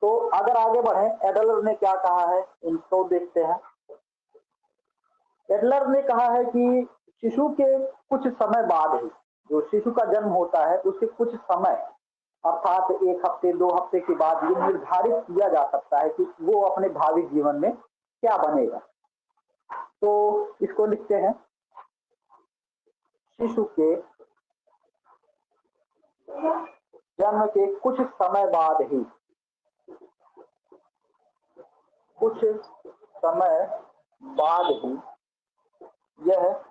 तो अगर आगे बढ़े एडलर ने क्या कहा है इनको देखते हैं। एडलर ने कहा है कि शिशु के कुछ समय बाद ही, जो शिशु का जन्म होता है उसके कुछ समय अर्थात 1 हफ्ते 2 हफ्ते के बाद ये निर्धारित किया जा सकता है कि वो अपने भावी जीवन में क्या बनेगा। तो इसको लिखते हैं शिशु के जन्म के कुछ समय बाद ही, कुछ समय बाद ही यह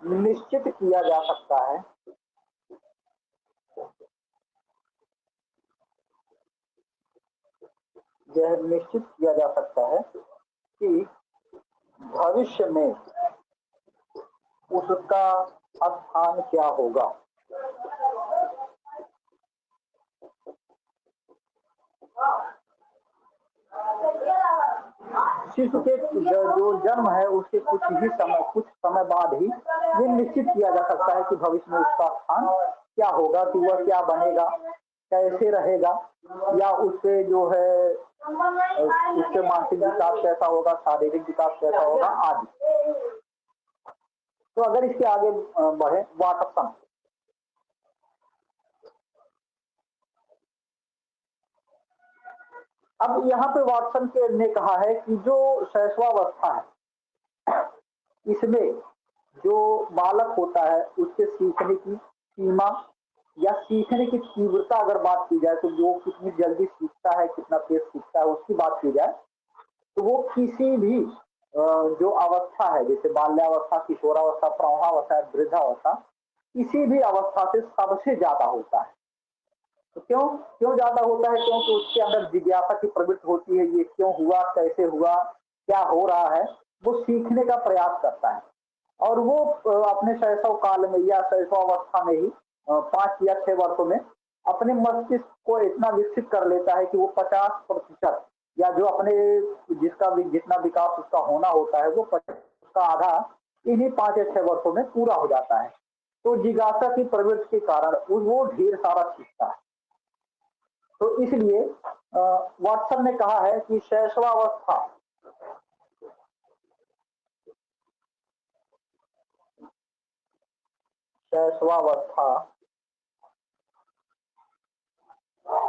निश्चित किया जा सकता है कि भविष्य में उसका स्थान क्या होगा। शिशु के जो जन्म है उसके कुछ समय बाद ही ये निश्चित किया जा सकता है कि भविष्य में उसका स्थान क्या होगा, कि वह क्या बनेगा, कैसे रहेगा, या उससे जो है उसके मानसिक विकास कैसा होगा, शारीरिक विकास कैसा होगा आदि। तो अगर इसके आगे बढ़े वाटसन, अब यहाँ पे वाटसन के ने कहा है कि जो शैशवावस्था है इसमें जो बालक होता है उसके सीखने की सीमा या सीखने की तीव्रता अगर बात की जाए तो वो कितनी जल्दी सीखता है, कितना तेज सीखता है, उसकी बात की जाए तो वो किसी भी जो अवस्था है जैसे बाल्यावस्था, किशोरावस्था, प्रौढ़ावस्था, वृद्धावस्था, किसी भी अवस्था से सबसे ज्यादा होता है। तो क्यों क्यों ज्यादा होता है? क्योंकि उसके अंदर जिज्ञासा की प्रवृत्ति होती है, ये क्यों हुआ, कैसे हुआ, क्या हो रहा है, वो सीखने का प्रयास करता है। और वो अपने शैशव काल में या शैशवावस्था में ही 5 या 6 वर्षों में अपने मस्तिष्क को इतना विकसित कर लेता है कि वो 50% या जो अपने जिसका जितना विकास उसका होना होता है वो उसका आधा इन्हीं 5 या 6 वर्षों में पूरा हो जाता है। तो जिज्ञासा की प्रवृत्ति के कारण वो ढेर सारा सीखता है। तो इसलिए वाटसन ने कहा है कि शैशवावस्था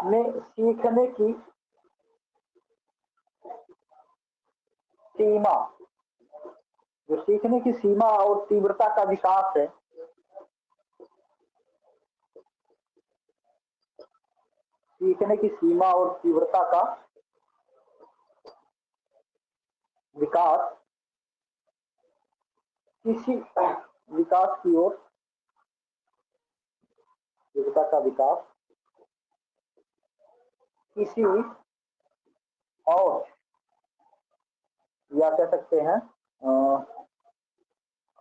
में सीखने की सीमा, जो सीखने की सीमा और तीव्रता का विकास है, सीखने की सीमा और तीव्रता का विकास किसी विकास की ओर, तीव्रता का विकास किसी और, या कह सकते हैं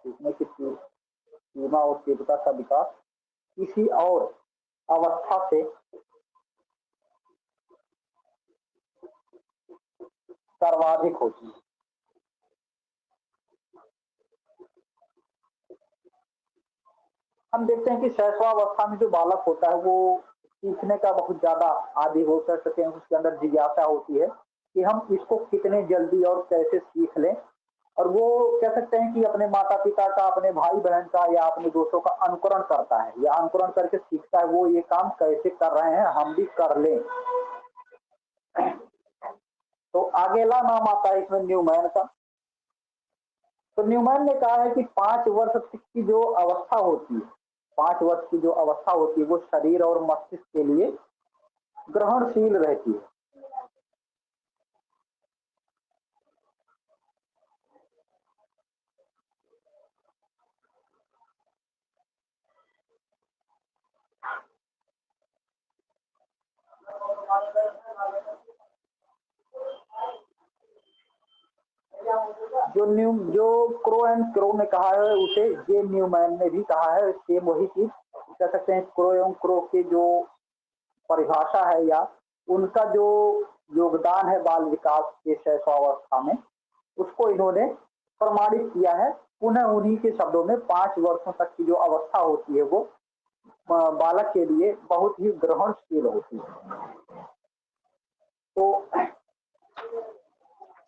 सीखने की सीमा और तीव्रता का विकास किसी और अवस्था से सर्वाधिक होती है। हम देखते हैं कि शैशवावस्था में जो बालक होता है वो सीखने का बहुत ज्यादा आदी हो कर सके, उसके अंदर जिज्ञासा होती है कि हम इसको कितने जल्दी और कैसे सीख लें। और वो कह सकते हैं कि अपने माता पिता का, अपने भाई बहन का या अपने दोस्तों का अनुकरण करता है, या अनुकरण करके सीखता है वो ये काम कैसे कर रहे हैं, हम भी कर लें। तो अगला नाम आता है इसमें न्यूमैन का। तो न्यूमैन ने कहा है कि 5 वर्ष तक की जो अवस्था होती है, 5 वर्ष की जो अवस्था होती है वो शरीर और मस्तिष्क के लिए ग्रहणशील रहती है। जो क्रो एंड क्रो ने कहा है उसे जे न्यूमैन ने भी कहा है, सेम वही चीज कह सकते हैं। क्रो एवं क्रो की जो परिभाषा है या उनका जो योगदान है बाल विकास के शैशवावस्था में, उसको इन्होंने प्रमाणित किया है। पुनः उन्हीं के शब्दों में 5 वर्षों तक की जो अवस्था होती है वो बालक के लिए बहुत ही ग्रहणशील होती है। तो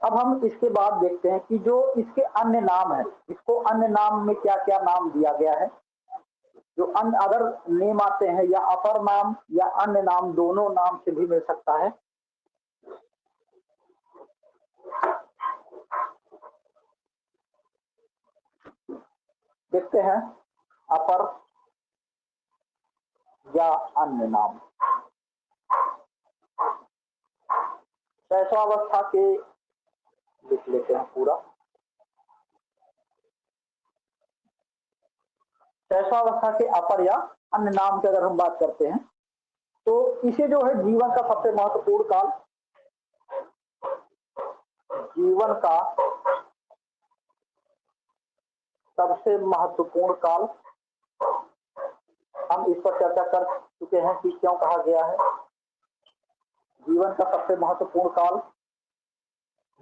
अब हम इसके बाद देखते हैं कि जो इसके अन्य नाम है, इसको अन्य नाम में क्या क्या नाम दिया गया है। जो अन्य अदर नेम आते हैं, या अपर नाम या अन्य नाम, दोनों नाम से भी मिल सकता है। देखते हैं अपर या अन्य नाम। शैशवावस्था के लिख लेते हैं पूरा। शैशवावस्था के अपर या अन्य नाम की अगर हम बात करते हैं तो इसे जो है जीवन का सबसे महत्वपूर्ण काल, जीवन का सबसे महत्वपूर्ण काल, हम इस पर चर्चा कर चुके हैं कि क्यों कहा गया है जीवन का सबसे महत्वपूर्ण काल,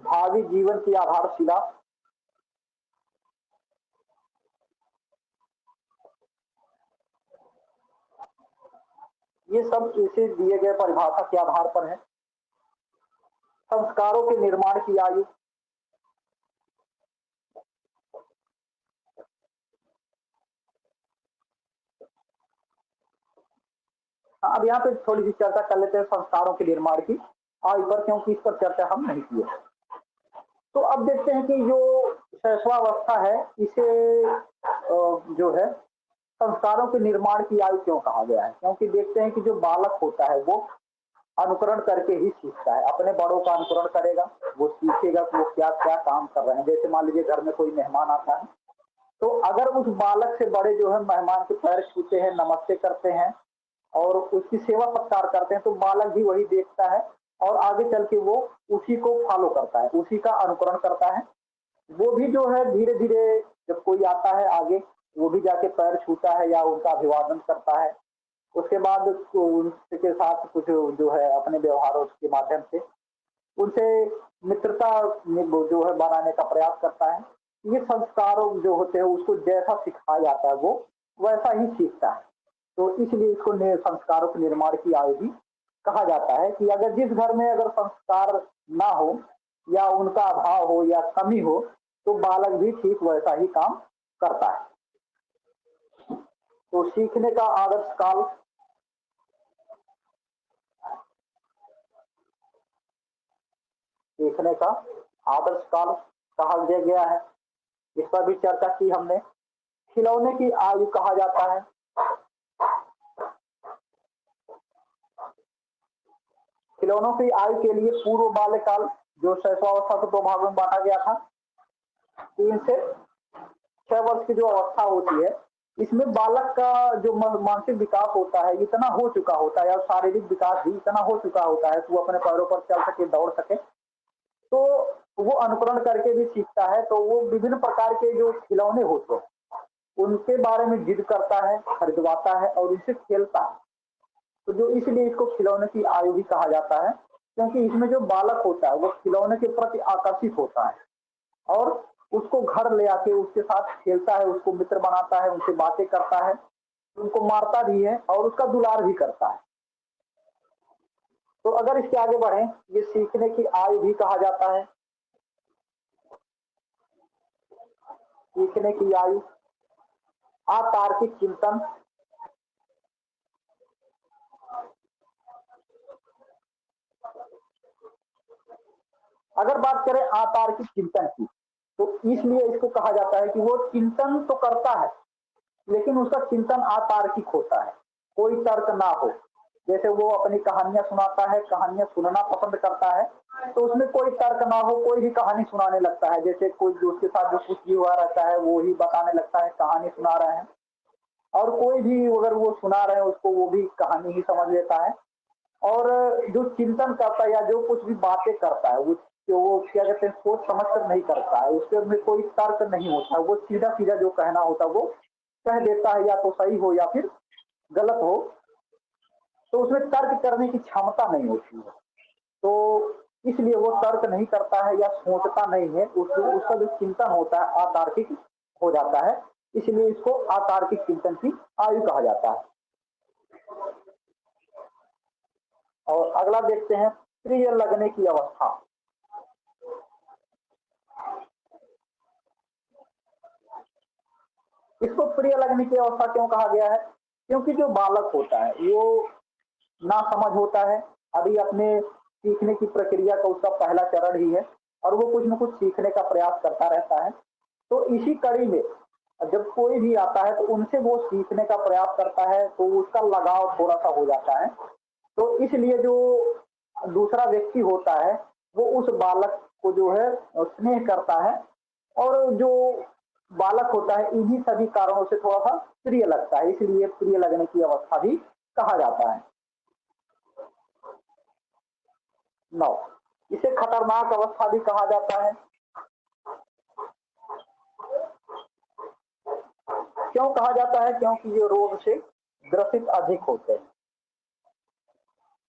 भावी जीवन की आधारशिला। ये सब इसे दिए गए परिभाषा के आधार पर है। संस्कारों के निर्माण की आयु, अब यहाँ पे थोड़ी सी चर्चा कर लेते हैं संस्कारों के निर्माण की आयु पर, क्योंकि इस पर चर्चा हम नहीं किए। तो अब देखते हैं कि जो शैशवावस्था है इसे जो है संस्कारों के निर्माण की आयु क्यों कहा गया है। क्योंकि देखते हैं कि जो बालक होता है वो अनुकरण करके ही सीखता है, अपने बड़ों का अनुकरण करेगा, वो सीखेगा कि वो क्या क्या काम कर रहे हैं। जैसे मान लीजिए घर में कोई मेहमान आता है, तो अगर उस बालक से बड़े जो है मेहमान के पैर छूते हैं, नमस्ते करते हैं और उसकी सेवा सत्कार करते हैं, तो बालक भी वही देखता है और आगे चल के वो उसी को फॉलो करता है, उसी का अनुकरण करता है। वो भी जो है धीरे धीरे जब कोई आता है आगे, वो भी जाके पैर छूता है या उनका अभिवादन करता है। उसके बाद उनके साथ कुछ जो है अपने व्यवहारों के माध्यम से उनसे मित्रता जो है बनाने का प्रयास करता है। ये संस्कार जो होते हैं उसको जैसा सिखाया जाता है वो वैसा ही सीखता है। तो इसलिए इसको संस्कारों के निर्माण की आयु भी कहा जाता है कि अगर जिस घर में अगर संस्कार ना हो या उनका अभाव हो या कमी हो, तो बालक भी ठीक वैसा ही काम करता है। तो सीखने का आदर्श काल, सीखने का आदर्श काल कहा गया है, इस पर भी चर्चा की हमने। खिलौने की आयु कहा जाता है। खिलौनों की आयु के लिए पूर्व बाल्यकाल जो शैशवावस्था को 2 भागों में बांटा गया था, 3 से 6 वर्ष की जो अवस्था होती है, इसमें बालक का जो मानसिक विकास होता है इतना हो चुका होता है और शारीरिक विकास भी इतना हो चुका होता है कि वो अपने पैरों पर चल सके, दौड़ सके। तो वो अनुकरण करके भी सीखता है। तो वो विभिन्न प्रकार के जो खिलौने होते हैं उनके बारे में जिद करता है, खरीदवाता है और उनसे खेलता है। तो जो इसलिए इसको खिलौने की आयु भी कहा जाता है, क्योंकि इसमें जो बालक होता है वो खिलौने के प्रति आकर्षित होता है और उसको घर ले आके उसके साथ खेलता है, उसको मित्र बनाता है, उनसे बातें करता है, उनको मारता भी है और उसका दुलार भी करता है। तो अगर इसके आगे बढ़े, ये सीखने की आयु भी कहा जाता है। सीखने की आयु, अतार्किक चिंतन, अगर बात करें अतार्किक चिंतन की, तो इसलिए इसको कहा जाता है कि वो चिंतन तो करता है लेकिन उसका चिंतन अतार्किक होता है, कोई तर्क ना हो। जैसे वो अपनी कहानियां सुनाता है, कहानियां सुनना पसंद करता है, तो उसमें कोई तर्क ना हो, कोई भी कहानी सुनाने लगता है। जैसे कोई जो उसके साथ जो कुछ भी हुआ रहता है वो ही बताने लगता है, कहानी सुना रहे हैं। और कोई भी अगर वो सुना रहे हैं उसको, वो भी कहानी ही समझ लेता है। और जो चिंतन करता है या जो कुछ भी बातें करता है, वो क्या कहते हैं, सोच समझ कर नहीं करता है, उसके में कोई तर्क नहीं होता, वो सीधा सीधा जो कहना होता है वो कह देता है, या तो सही हो या फिर गलत हो। तो उसमें तर्क करने की क्षमता नहीं होती है, तो इसलिए वो तर्क नहीं करता है या सोचता नहीं है, उसका जो चिंतन होता है अतार्किक हो जाता है। इसलिए इसको अतार्किक चिंतन की आयु कहा जाता है। और अगला देखते हैं, प्रिय लगने की अवस्था। इसको प्रिय लगने की अवस्था क्यों कहा गया है? क्योंकि जो बालक होता है वो ना समझ होता है, अभी अपने सीखने की प्रक्रिया का उसका पहला चरण ही है, और वो कुछ न कुछ सीखने का प्रयास करता रहता है। तो इसी कड़ी में जब कोई भी आता है तो उनसे वो सीखने का प्रयास करता है, तो उसका लगाव थोड़ा सा हो जाता है। तो इसलिए जो दूसरा व्यक्ति होता है वो उस बालक को जो है स्नेह करता है, और जो बालक होता है इन्हीं सभी कारणों से थोड़ा सा प्रिय लगता है, इसलिए प्रिय लगने की अवस्था भी कहा जाता है। 9, इसे खतरनाक अवस्था भी कहा जाता है। क्यों कहा जाता है? क्योंकि ये रोग से ग्रसित अधिक होते हैं।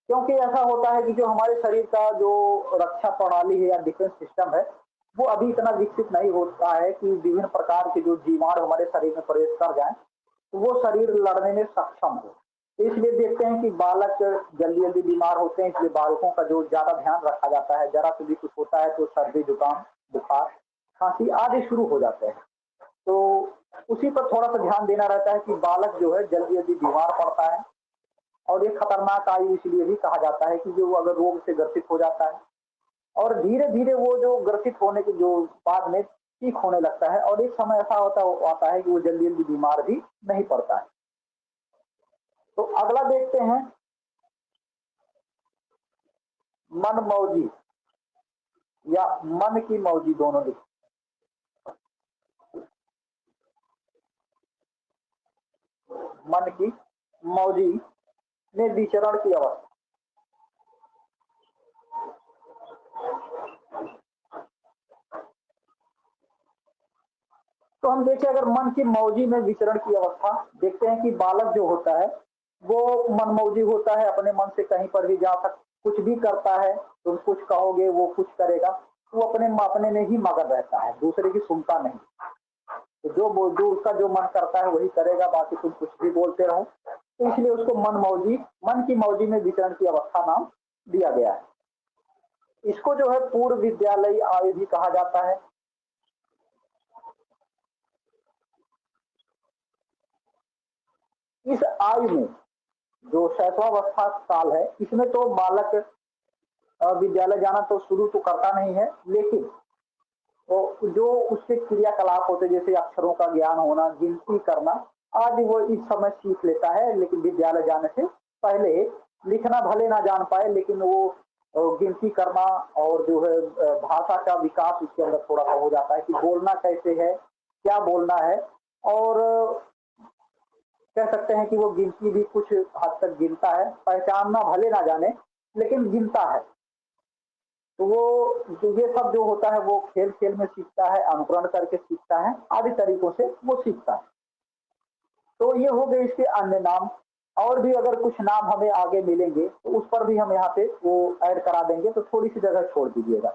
क्योंकि ऐसा होता है कि जो हमारे शरीर का जो रक्षा प्रणाली है या डिफेंस सिस्टम है, वो अभी इतना विकसित नहीं होता है कि विभिन्न प्रकार के जो जीवाणु हमारे शरीर में प्रवेश कर जाए तो वो शरीर लड़ने में सक्षम हो। तो इसलिए देखते हैं कि बालक जल्दी जल्दी बीमार होते हैं, इसलिए बालकों का जो ज्यादा ध्यान रखा जाता है। जरा से भी कुछ होता है तो सर्दी, जुकाम, बुखार, खांसी आदि शुरू हो जाते हैं। तो उसी पर थोड़ा सा ध्यान देना रहता है कि बालक जो है जल्दी जल्दी बीमार पड़ता है। और ये खतरनाक आयु इसलिए भी कहा जाता है कि जो अगर रोग से ग्रसित हो जाता है और धीरे धीरे वो जो ग्रसित होने के जो बाद में ठीक होने लगता है, और एक समय ऐसा होता आता है कि वो जल्दी जल्दी बीमार भी नहीं पड़ता है। तो अगला देखते हैं, मन मौजी या मन की मौजी, दोनों लिखते। मन की मौजी में विचरण की अवस्था। तो हम देखें, अगर मन की मौजी में विचरण की अवस्था देखते हैं कि बालक जो होता है वो मनमौजी होता है, अपने मन से कहीं पर भी जा सकता, कुछ भी करता है, तुम कुछ कहोगे वो कुछ करेगा, वो अपने अपने में ही मगन रहता है, दूसरे की सुनता नहीं। तो जो उसका जो मन करता है वही करेगा, बाकी तुम कुछ भी बोलते रहो। तो इसलिए उसको मन की मौजी में विचरण की अवस्था नाम दिया गया है। इसको जो है पूर्व विद्यालय आयु भी कहा जाता है। इस आयु में जो शैशवावस्था काल है, इसमें तो बालक विद्यालय जाना तो शुरू तो करता नहीं है, लेकिन तो जो उसके क्रियाकलाप होते जैसे अक्षरों का ज्ञान होना, गिनती करना आदि, वो इस समय सीख लेता है। लेकिन विद्यालय जाने से पहले लिखना भले ना जान पाए, लेकिन वो गिनती करना और जो है भाषा का विकास उसके अंदर थोड़ा सा हो जाता है कि बोलना कैसे है, क्या बोलना है। और कह सकते हैं कि वो गिनती भी कुछ हद तक गिनता है, पहचानना भले ना जाने लेकिन गिनता है। तो वो जो ये सब जो होता है वो खेल खेल में सीखता है, अनुकरण करके सीखता है, आदि तरीकों से वो सीखता है। तो ये हो गए इसके अन्य नाम। और भी अगर कुछ नाम हमें आगे मिलेंगे तो उस पर भी हम यहाँ पे वो ऐड करा देंगे, तो थोड़ी सी जगह छोड़ दीजिएगा।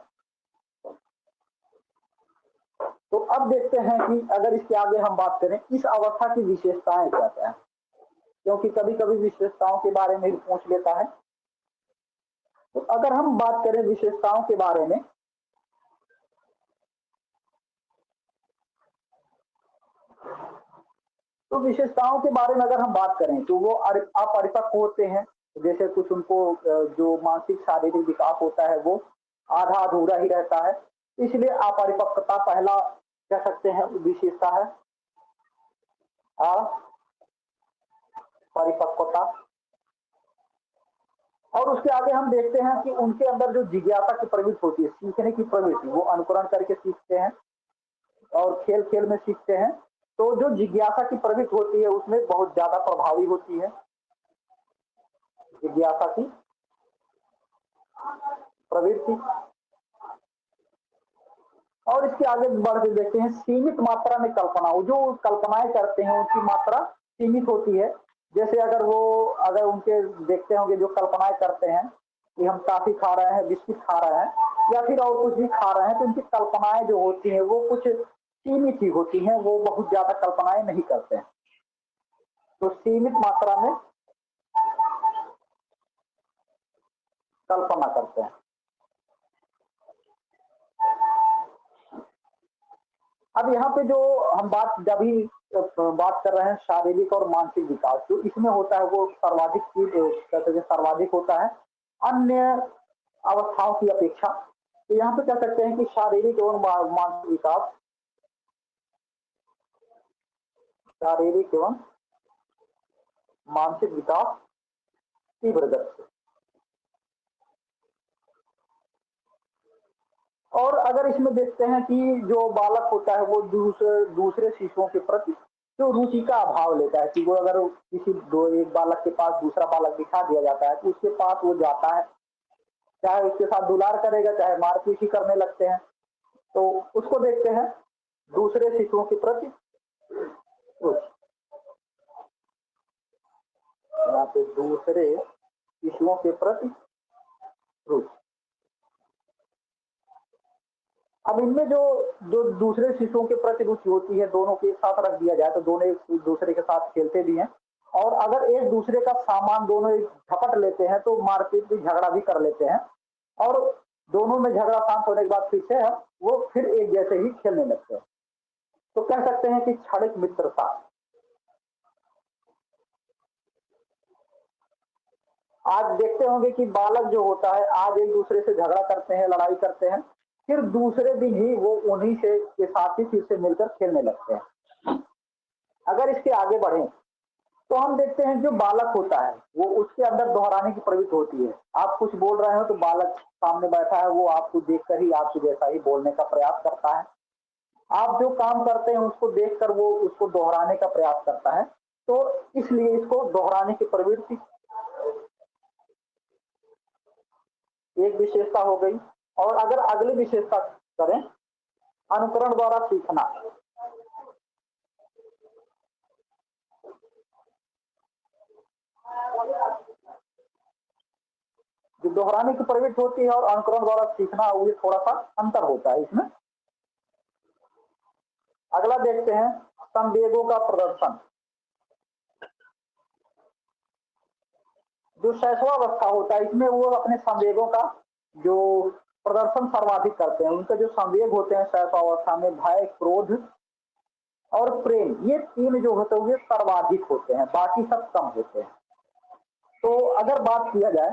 तो अब देखते हैं कि अगर इसके आगे हम बात करें, इस अवस्था की विशेषताएं क्या क्या है, क्योंकि कभी कभी विशेषताओं के बारे में भी पूछ लेता है। तो अगर हम बात करें विशेषताओं के बारे में, तो विशेषताओं के बारे में अगर हम बात करें तो वो अपरिपक्व होते हैं। जैसे कुछ उनको जो मानसिक शारीरिक विकास होता है वो आधा अधूरा ही रहता है, इसलिए अपरिपक्वता पहला कह सकते हैं विशेषता है। अपरिपक्वता। और उसके आगे हम देखते हैं कि उनके अंदर जो जिज्ञासा की प्रवृत्ति होती है, सीखने की प्रवृत्ति, वो अनुकरण करके सीखते हैं और खेल खेल में सीखते हैं। तो जो जिज्ञासा की प्रवृत्ति होती है उसमें बहुत ज्यादा प्रभावी होती है जिज्ञासा की प्रवृत्ति। और इसके आगे बढ़ के देखते हैं सीमित मात्रा में कल्पना, जो कल्पनाएं करते हैं उनकी मात्रा सीमित होती है। जैसे अगर उनके देखते होंगे जो कल्पनाएं करते हैं कि हम काफी खा रहे हैं, बिस्किट खा रहे हैं या फिर और कुछ भी खा रहे हैं, तो उनकी कल्पनाएं जो होती हैं वो कुछ सीमित ही होती हैं, वो बहुत ज्यादा कल्पनाएं नहीं करते हैं। तो सीमित मात्रा में कल्पना करते हैं। अब यहाँ पे जो हम जब भी बात कर रहे हैं शारीरिक और मानसिक विकास, जो इसमें होता है वो सर्वाधिक होता है अन्य अवस्थाओं की अपेक्षा। तो यहाँ पे कह सकते हैं कि शारीरिक एवं मानसिक विकास, शारीरिक एवं मानसिक विकास तीव्र गति से। और अगर इसमें देखते हैं कि जो बालक होता है वो दूसरे शिशुओं के प्रति जो रुचि का अभाव लेता है, कि वो अगर एक बालक के पास दूसरा बालक दिखा दिया जाता है तो उसके पास वो जाता है, चाहे उसके साथ दुलार करेगा चाहे मारपीट ही करने लगते हैं। तो उसको देखते हैं दूसरे शिशुओं के प्रति रुचि। यहाँ पे दूसरे शिशुओं के प्रति रुचि। अब इनमें जो जो दूसरे शिशुओं के प्रति रुचि होती है, दोनों के साथ रख दिया जाए तो दोनों एक दूसरे के साथ खेलते भी हैं, और अगर एक दूसरे का सामान दोनों झपट लेते हैं तो मारपीट भी झगड़ा भी कर लेते हैं, और दोनों में झगड़ा शांत होने के बाद फिर से वो फिर एक जैसे ही खेलने लगते हैं। तो कह सकते हैं कि क्षणिक मित्रता। आज देखते होंगे कि बालक जो होता है आज एक दूसरे से झगड़ा करते हैं, लड़ाई करते हैं, फिर दूसरे दिन ही वो उन्हीं से के साथ ही फिर से मिलकर खेलने लगते हैं। अगर इसके आगे बढ़े तो हम देखते हैं जो बालक होता है वो उसके अंदर दोहराने की प्रवृत्ति होती है। आप कुछ बोल रहे हो तो बालक सामने बैठा है, वो आपको देखकर ही आपके जैसा ही बोलने का प्रयास करता है। आप जो काम करते हैं उसको देखकर वो उसको दोहराने का प्रयास करता है। तो इसलिए इसको दोहराने की प्रवृत्ति एक विशेषता हो गई। और अगर अगली विशेषता करें, अनुकरण द्वारा सीखना। जो दोहराने की प्रवृत्ति होती है और अनुकरण द्वारा सीखना, ये थोड़ा सा अंतर होता है इसमें। अगला देखते हैं संवेगों का प्रदर्शन। जो शैशवावस्था होता है इसमें वो अपने संवेगों का जो प्रदर्शन सर्वाधिक करते हैं। उनके जो संवेग होते हैं शैशवावस्था में भय, क्रोध और प्रेम, ये तीन जो होते हैं सर्वाधिक होते हैं, बाकी सब कम होते हैं। तो अगर बात किया जाए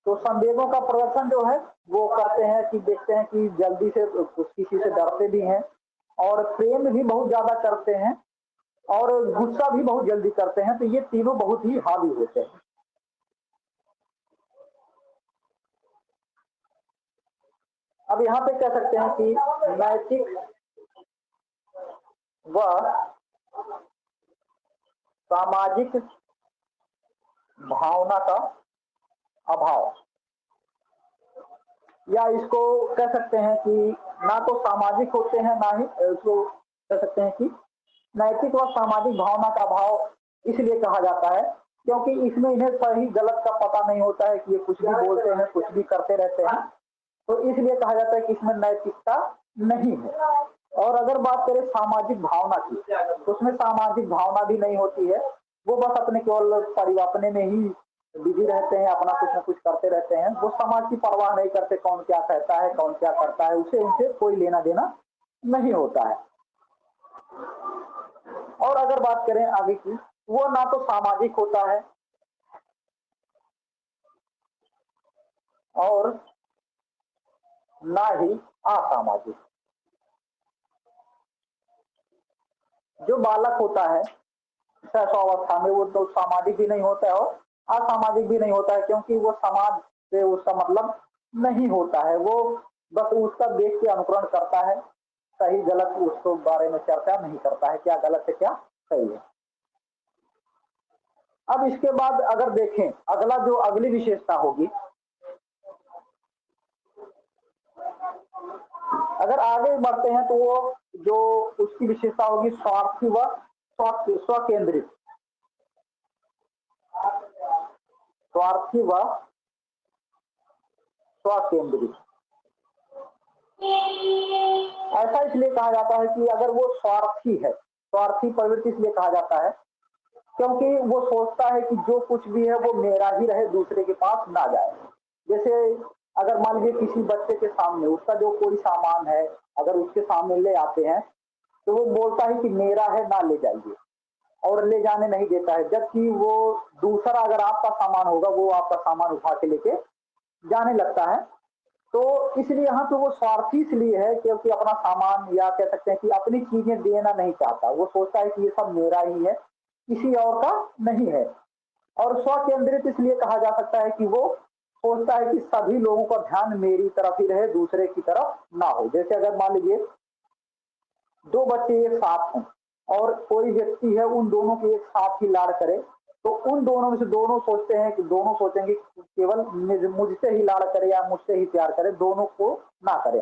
तो संवेगों का प्रदर्शन जो है वो करते हैं कि देखते हैं कि जल्दी से किसी से डरते भी हैं, और प्रेम भी बहुत ज्यादा करते हैं, और गुस्सा भी बहुत जल्दी करते हैं। तो ये तीनों बहुत ही हावी होते हैं। अब यहाँ पे कह सकते हैं कि नैतिक व सामाजिक भावना का अभाव, या इसको कह सकते हैं कि ना तो सामाजिक होते हैं ना ही इसको कह सकते हैं कि नैतिक व सामाजिक भावना का अभाव इसलिए कहा जाता है क्योंकि इसमें इन्हें सही गलत का पता नहीं होता है कि ये कुछ भी बोलते हैं, कुछ भी करते रहते हैं। तो इसलिए कहा जाता है कि इसमें नैतिकता नहीं है। और अगर बात करें सामाजिक भावना की तो उसमें सामाजिक भावना भी नहीं होती है, वो बस अपने केवल परिवार अपने में ही बिजी रहते हैं, अपना कुछ ना कुछ करते रहते हैं, वो समाज की परवाह नहीं करते कौन क्या कहता है, कौन क्या करता है, उसे उनसे कोई लेना देना नहीं होता है। और अगर बात करें आगे की, वो ना तो सामाजिक होता है और ना ही असामाजिक। जो बालक होता है शैशवावस्था में, वो तो सामाजिक भी नहीं होता है और असामाजिक भी नहीं होता है, क्योंकि वो समाज से उसका मतलब नहीं होता है। वो बस उसका देख के अनुकरण करता है, सही गलत उसको बारे में चर्चा नहीं करता है, क्या गलत है क्या सही है। अब इसके बाद अगर देखें अगला, जो अगली विशेषता होगी, अगर आगे बढ़ते हैं तो वो जो उसकी विशेषता होगी स्वार्थी व स्वकेंद्रित। स्वार्थी व स्वकेंद्रित ऐसा इसलिए कहा जाता है कि अगर वो स्वार्थी है, स्वार्थी प्रवृत्ति इसलिए कहा जाता है क्योंकि वो सोचता है कि जो कुछ भी है वो मेरा ही रहे, दूसरे के पास ना जाए। जैसे अगर मान लीजिए किसी बच्चे के सामने उसका जो कोई सामान है, अगर उसके सामने ले आते हैं तो वो बोलता है कि मेरा है, ना ले जाइए, और ले जाने नहीं देता है। जबकि वो दूसरा अगर आपका सामान होगा, वो आपका सामान उठा के लेके जाने लगता है। तो इसलिए यहाँ पे वो स्वार्थी इसलिए है क्योंकि अपना सामान, या कह सकते हैं कि अपनी चीजें देना नहीं चाहता। वो सोचता है कि ये सब मेरा ही है, किसी और का नहीं है। और स्वकेंद्रित इसलिए कहा जा सकता है कि वो सोचता है कि सभी लोगों का ध्यान मेरी तरफ ही रहे, दूसरे की तरफ ना हो। जैसे अगर मान लीजिए दो बच्चे एक साथ हैं और कोई व्यक्ति है उन दोनों के एक साथ ही लाड़ करे, तो उन दोनों में से दोनों सोचते हैं कि दोनों सोचेंगे कि केवल मुझसे ही लाड़ करे या मुझसे ही प्यार करे, दोनों को ना करे।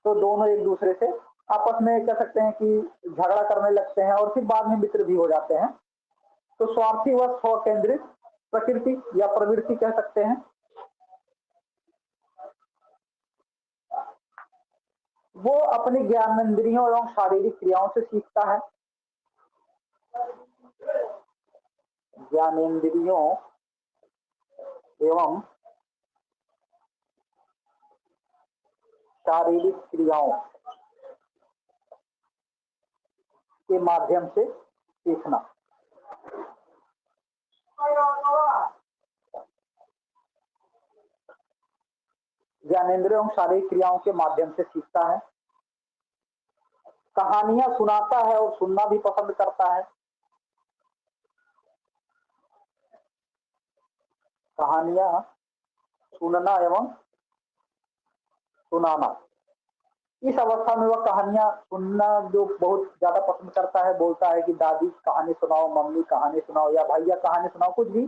तो दोनों एक दूसरे से आपस में कह सकते हैं कि झगड़ा करने लगते हैं और फिर बाद में मित्र भी हो जाते हैं। तो स्वार्थी व स्व केंद्रित प्रकृति या प्रवृत्ति कह सकते हैं। वो अपनी ज्ञानेंद्रियों एवं शारीरिक क्रियाओं से सीखता है। ज्ञानेंद्रियों एवं शारीरिक क्रियाओं के माध्यम से सीखना। ज्ञानेंद्रियों एवं शारीरिक क्रियाओं के माध्यम से सीखता है। कहानियां सुनाता है और सुनना भी पसंद करता है। कहानियां सुनना एवं सुनाना, इस अवस्था में वह कहानियां सुनना जो बहुत ज्यादा पसंद करता है। बोलता है कि दादी कहानी सुनाओ, मम्मी कहानी सुनाओ, या भैया कहानी सुनाओ, कुछ भी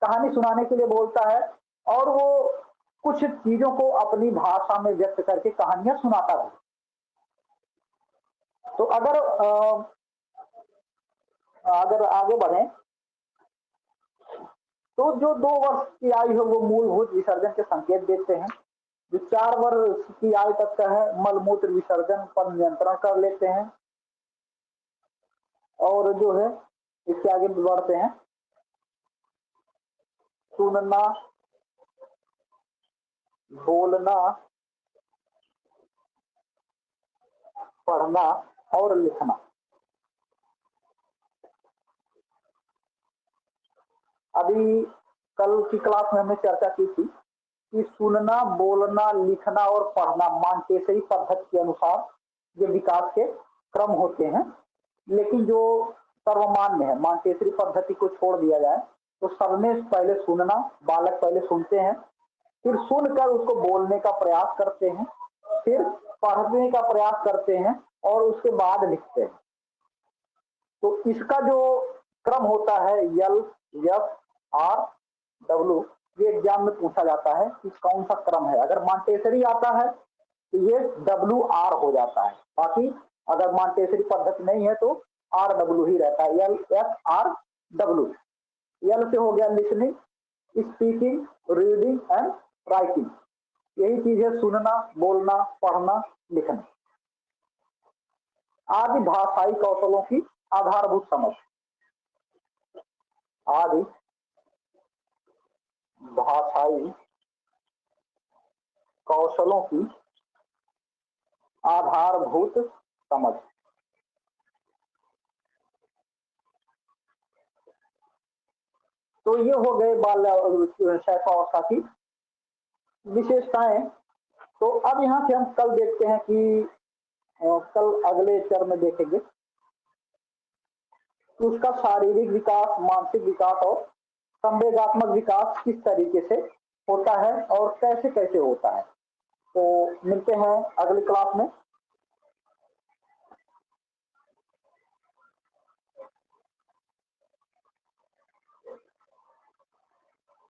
कहानी सुनाने के लिए बोलता है। और वो कुछ चीजों को अपनी भाषा में व्यक्त करके कहानियां सुनाता है। तो अगर आगे बढ़े तो जो 2 वर्ष की आयु है वो मूलभूत विसर्जन के संकेत देते हैं। जो 4 वर्ष की आयु तक का है, मलमूत्र विसर्जन पर नियंत्रण कर लेते हैं। और जो है इसके आगे बढ़ते हैं, सुनना, बोलना, पढ़ना और लिखना। अभी कल की क्लास में हमने चर्चा की थी कि सुनना, बोलना, लिखना और पढ़ना मांटेसरी पद्धति के अनुसार ये विकास के क्रम होते हैं। लेकिन जो सर्वमान्य है, मांटेसरी पद्धति को छोड़ दिया जाए तो सबने पहले सुनना, बालक पहले सुनते हैं, फिर सुनकर उसको बोलने का प्रयास करते हैं, फिर पढ़ने का प्रयास करते हैं और उसके बाद लिखते हैं। तो इसका जो क्रम होता है यल, यस, आर, डब्ल्यू, ये एग्जाम में पूछा जाता है कि कौन सा क्रम है। अगर मांटेसरी आता है तो ये डब्ल्यू आर हो जाता है। बाकी अगर मांटेसरी पद्धति नहीं है तो आर डब्ल्यू ही रहता है, यल, एस, आर, डब्ल्यू। यल से हो गया listening, speaking, reading and writing. यही चीज है सुनना, बोलना, पढ़ना, लिखना आदि भाषाई कौशलों की आधारभूत समझ। आदि भाषाई कौशलों की आधारभूत समझ। तो ये हो गए बाल्य शैशवावस्था की विशेषताएं। तो अब यहाँ से हम कल देखते हैं कि कल अगले चरण में देखेंगे कि उसका शारीरिक विकास, मानसिक विकास और संवेगात्मक विकास किस तरीके से होता है और कैसे कैसे होता है। तो मिलते हैं अगली क्लास में।